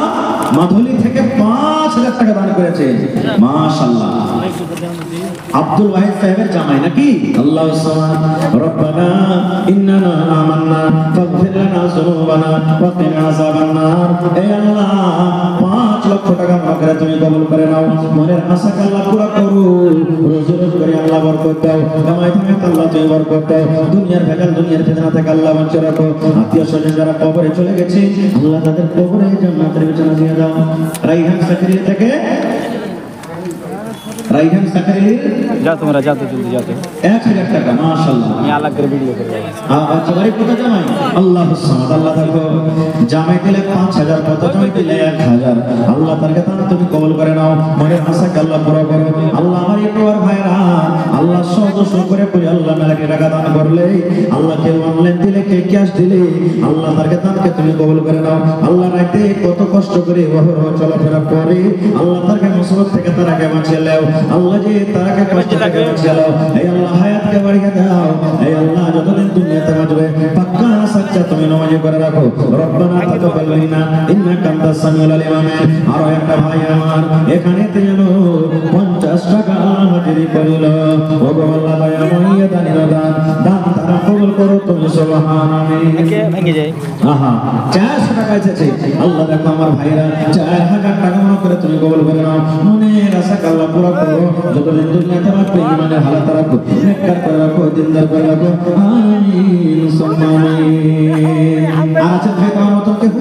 [SPEAKER 2] মাধুলি থেকে 5,000 টাকা দান করেছে। মাশাআল্লাহ। আব্দুল ওয়াহিদ সাহেবের জামাই নাকি? আল্লাহু সামাদ। রব্বানা ইন্নানা আমান্না ফাগফির লানা যুনুবানা ওয়া কিনা আযাবান নার। হে আল্লাহ 5 লক্ষ টাকা আমাকে তুমি কবুল করে নাও, মনের আশা আল্লাহ পুরো করো, রোজি রোজ করে আল্লাহ বরকত দাও, কামাই থেকে আল্লাহ তুমি বরকত দাও, দুনিয়ার ভেজাল দুনিয়ার ফিতনা থেকে আল্লাহ বাঁচিয়ে রাখো। আত্মীয় স্বজন যারা কবরে চলে গেছে আল্লাহ তাদের কবরে জান্নাতের বিছানা দিয়ে দাও। রাইহান সাকরিয়া থেকে রাইহান সাকরিয়া
[SPEAKER 3] जा তোমরা যা তো জলদি যাও
[SPEAKER 2] 1000 টাকা। মাশাআল্লাহ।
[SPEAKER 3] আমি আলাদা করে ভিডিও করব।
[SPEAKER 2] আচ্ছা বাড়ি কোথা জামাই? আল্লাহু সামাদ। আল্লাহ দেখো জামাই দিলে 5000, কত জামাই দিলে 1000। আল্লাহ তার কথা তুমি কবুল করে নাও, মনের আশা আল্লাহ পুরো করো। আল্লাহ আমার একবার ভাইরা আল্লাহ সহজ করে কই আল্লাহ মেলাকে টাকা দান করলে আল্লাহ কে অনলাইন দিলে কে ক্যাশ দিলে আল্লাহ তার কথাকে তুমি কবুল করে নাও। আল্লাহ রাতে কত কষ্ট করে অহরহ চলাফেরা করে আল্লাহ তারকে মুসিবত থেকে তারাকে বাঁচিয়ে নাও। আল্লাহ যে তারাকে কষ্ট থেকে বাঁচিয়ে নাও। এই আল্লাহ হায়াতকে বাড়িয়ে দাও। এই আল্লাহ যতদিন দুনিয়াতে বাঁচবে পাক্কা সাচ্চা তুমি নামাজি করে রাখো। রব্বানা তাকাব্বাল মিন্না ইন্নাকা আনতাস সামিউল আলিম। আর একটা ভাই আমার এখানে তেলো 50 টাকা হাজিরি করিল। ওগো আল্লাহ দয়াময় দানির দান দান তারা কবুল করো তুমি সুবহানাল্লাহ।
[SPEAKER 3] ভেঙে যায়।
[SPEAKER 2] আহা 400 টাকা এসেছে। আল্লাহ দেখো আমার ভাইরা 4000 টাকা মনে করে তুমি কবুল করে নাও, মনের আশা আল্লাহ পুরো করো। যতদিন দুনিয়াতে বাঁচবে ইমানের হালাত রাখো, নেককার করে রাখো, দিনদার করে রাখো। আমিন সুম্মা আমিন। আচ্ছা ভাই তোমার মত কেউ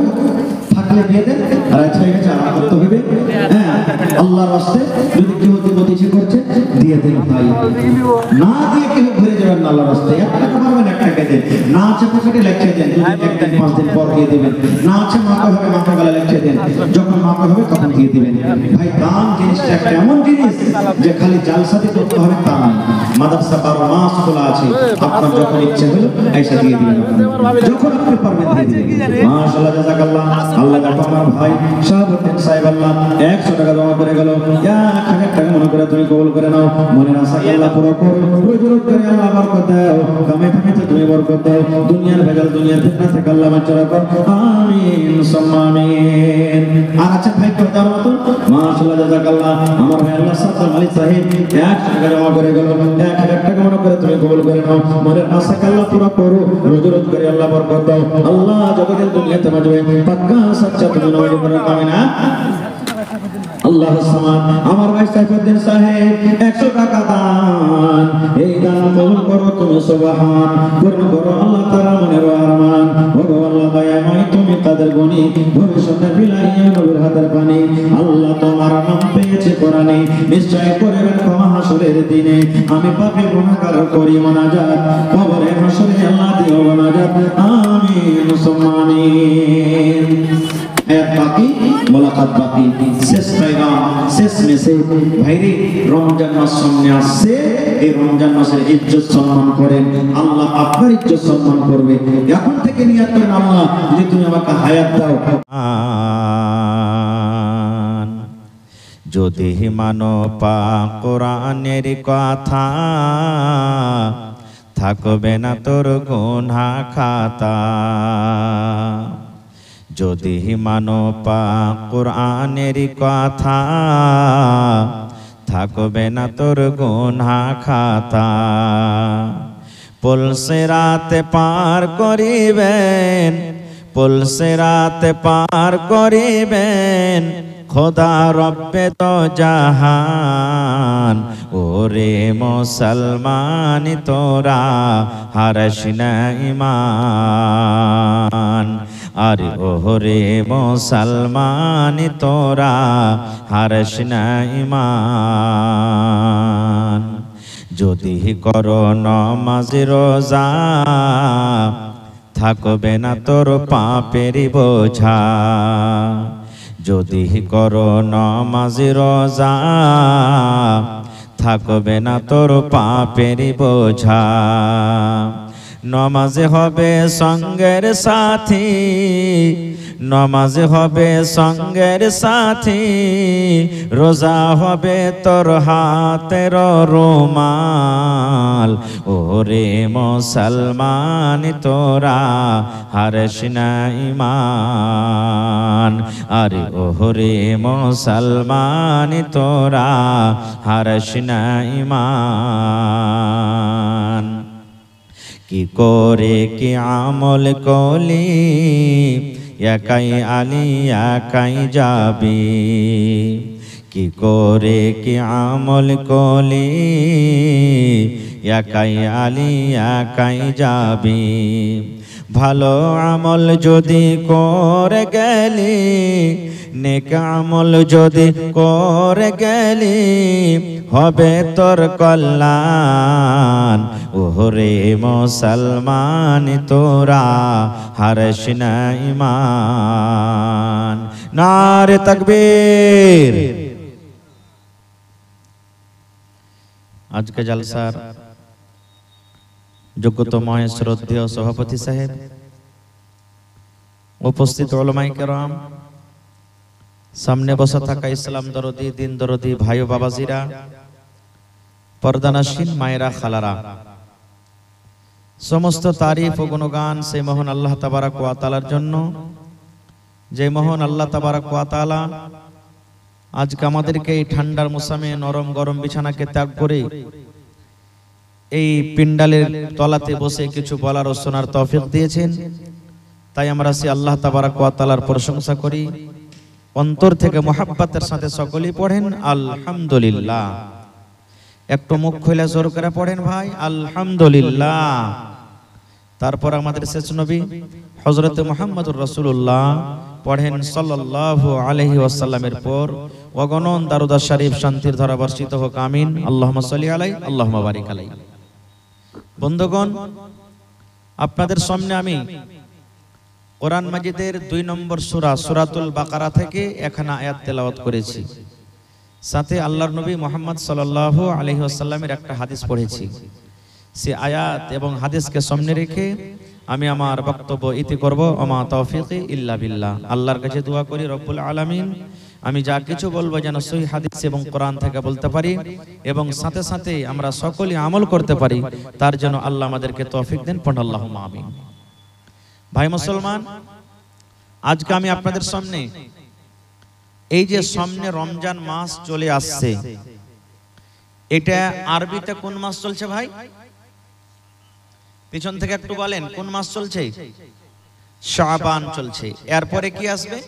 [SPEAKER 2] থাকলে দিয়ে দেন। আর আচ্ছা ঠিক আছে আমার করতে হবে। হ্যাঁ আল্লাহর রাস্তায় যদি কেউ মতিছে করছে দিয়ে দেন ভাই, না দিয়ে কেউ ঘুরে যাবেন না। আল্লাহর রাস্তায় 1 টাকা পারবেন 1 টাকা দেন, না আছে পকেটে লেখে দেন, 2 দিন 5 দিন পর দিয়ে দিবেন। না আছে মাকে হবে মাকে গলা লেখে দেন, যখন মাকে হবে তখন দিয়ে দিবেন। ভাই দান জিনিসটা একটা এমন জিনিস যে খালি জালসাতে করতে হবে তা নয়। মাদ্রাসা 12 মাস খোলা আছে, আপনার যখন ইচ্ছে হলো এসে দিয়ে দিবেন, যখন আপনি পারবেন দিয়ে দিবেন। মাশাআল্লাহ জাযাকাল্লাহ। আল্লাহ দেখো আমার ভাই শাহাবুদ্দিন সাহেব আল্লাহ 100 টাকা জমা করে গেল। 1000 টাকা মনে করে তুমি কবুল করে নাও, মনের আশা আল্লাহ পুরো করো, রোজ রোজ করে আল্লাহ বরকত দাও, কামে কামেতে তুমি বরকত দাও, দুনিয়ার ভেজাল দুনিয়ার ফিতনা থেকে আল্লাহ বাঁচিয়ে রাখো। আমিন সুম্মা আমিন। আর আচ্ছা ভাই কত মত মাশাআল্লাহ জাযাকাল্লাহ। আমার ভাই আল্লাহ সাত্তার মালিক সাহেব 100 টাকা জমা করে গেল। 1000 টাকা মনে করে তুমি কবুল করে নাও, মনের আশা আল্লাহ পুরো করো, রোজ রোজ করে আল্লাহ বরকত দাও। আল্লাহ যতদিন দুনিয়াতে বাঁচবে পাক্কা সাচ্চা তুমি নবী করে কামিনা। আল্লাহ সামাদ। আমার ভাই সাইফুদ্দিন সাহেব 100 টাকা দান, এই দান কবুল করো তুমি সুবহান, পূর্ণ করো আল্লাহ তাআলা মনের আরমান। ওগো আল্লাহ দয়াময় তুমি কাদের গনি, ভবিষ্যতে বিলাইয়া নবীর হাতের পানি। আল্লাহ তোমার নাম পেয়েছে কোরআনে, নিশ্চয় করবেন ক্ষমা হাসরের দিনে। আমি পাপী গুনাহগার করি মুনাজাত, কবরে হাসরে আল্লাহ দিও মুনাজাত। আমিন সুম্মা আমিন। আয়াত বাকি, মোলাকাত বাকি, শেষ পেগাম, শেষ মেসেজ। ভাইরে, রমজান মাস সামনে আসছে, এই রমজান মাসের ইজ্জত সম্মান করেন, আল্লাহ আপনার ইজ্জত সম্মান করবে। এখন থেকে নিয়ত করেন, আল্লাহ যদি তুমি আমাকে হায়াত দাও।
[SPEAKER 1] যদি মানো পাক কোরআনের কথা, থাকবে না তোর গুনাহ খাতা। যদি মানো পাক কোরআনের কথা, থাকবে না তোর গুনাহ খাতা। পুলসিরাত পার করিবেন, পুলসিরাত পার করিবেন খোদা রব্বে তো জাহান। ওরে মুসলমান তোরা হারস না ঈমান, আরে ওরে মুসলমান তোরা হারস না ঈমান। যদি করো নামাজ রোজা, থাকবে না তোর পাপের বোঝা। যদি করো নামাজ রোজা, থাকবে না তোর পাপের বোঝা। নমাজ হবে সঙ্গের সাথী, নমাজ হবে সঙ্গের সাথী। রোজা হবে তোর হাতের রুমাল। ওরে মুসলমান তোরা হারস না ঈমান, আরে ওরে মুসলমান তোরা হারস না ঈমান। কি করে কি আমল কলি, একাই আলী একাই যাবি। কি করে কি আমল কলি, একাই আলী একাই যাবি। ভালো আমল যদি করে গেলি, নেক আমল যদি করে গেলি, হবে তোর কল্যাণ। ওরে মুসলমান তোরা হারস না ঈমান। নারে তাকবীর। আজকে জলসার যোগ্যতময় শ্রদ্ধেয় সভাপতি সাহেব, উপস্থিত উলামায়ে কেরাম, সামনে বসা থাকা ইসলাম দরদি, দিন দরদি ভাই ও বাবাজিরা, পর্দানাসীন মায়েরা, খালারা, সমস্ত তারিফ ও গুণগান সেই মহান আল্লাহ তাবারক ওয়া তাআলার জন্য, যে মহান আল্লাহ তাবারক ওয়া তাআলা আজকে আমাদেরকে এই ঠান্ডার মৌসুমে নরম গরম বিছানাকে ত্যাগ করে এই পিন্ডালের তলাতে বসে কিছু বলার ও শোনার তৌফিক দিয়েছেন। তাই আমরা সেই আল্লাহ তাবারক ওয়া তাআলার প্রশংসা করি, অন্তর থেকে মুহাব্বতের সাথে সকলেই পড়েন আলহামদুলিল্লাহ। একটু মুখ খুলে জোর করে পড়েন ভাই আলহামদুলিল্লাহ। তারপর আমাদের শেষ নবী হযরত মুহাম্মদুর রাসূলুল্লাহ পড়েন সাল্লাল্লাহু আলাইহি ওয়াসাল্লামের পর অগণন দারুদ শরীফ শান্তির ধারা বর্ষিত হোক, আমিন। আল্লাহুম্মা সাল্লি আলাইহি আল্লাহুম্মা বারিক আলাইহি। বন্ধুগণ, আপনাদের সামনে আমি কোরআন মাজিদের 2 নম্বর সূরা সূরাতুল বাকারা থেকে এখানে আয়াত তেলাওয়াত করেছি, সাথে আল্লাহর নবী মুহাম্মদ সাল্লাল্লাহু আলাইহি ওয়াসাল্লামের একটা হাদিস পড়েছি। সে আয়াত এবং হাদিসকে সামনে রেখে আমি আমার বক্তব্য ইতি করব। ওমা তৌফিকি ইল্লা বিল্লাহ। আল্লাহর কাছে দোয়া করি রব্বুল আলামিন আমি যা কিছু বলবো যেন সহিহ হাদিস এবং কোরআন থেকে বলতে পারি এবং সাথে সাথে আমরা সকলেই আমল করতে পারি, তার জন্য আল্লাহ আমাদেরকে তৌফিক দেন। পড়ুন আল্লাহুম্মা আমিন। ভাই মুসলমান, আজকে আমি আপনাদের সামনে এই যে সামনে রমজান মাস চলে আসছে, এটা আরবিতে কোন মাস চলছে ভাই? পিছন থেকে একটু বলেন, কোন মাস চলছে? শাবান চলছে। এরপরে কি আসবে?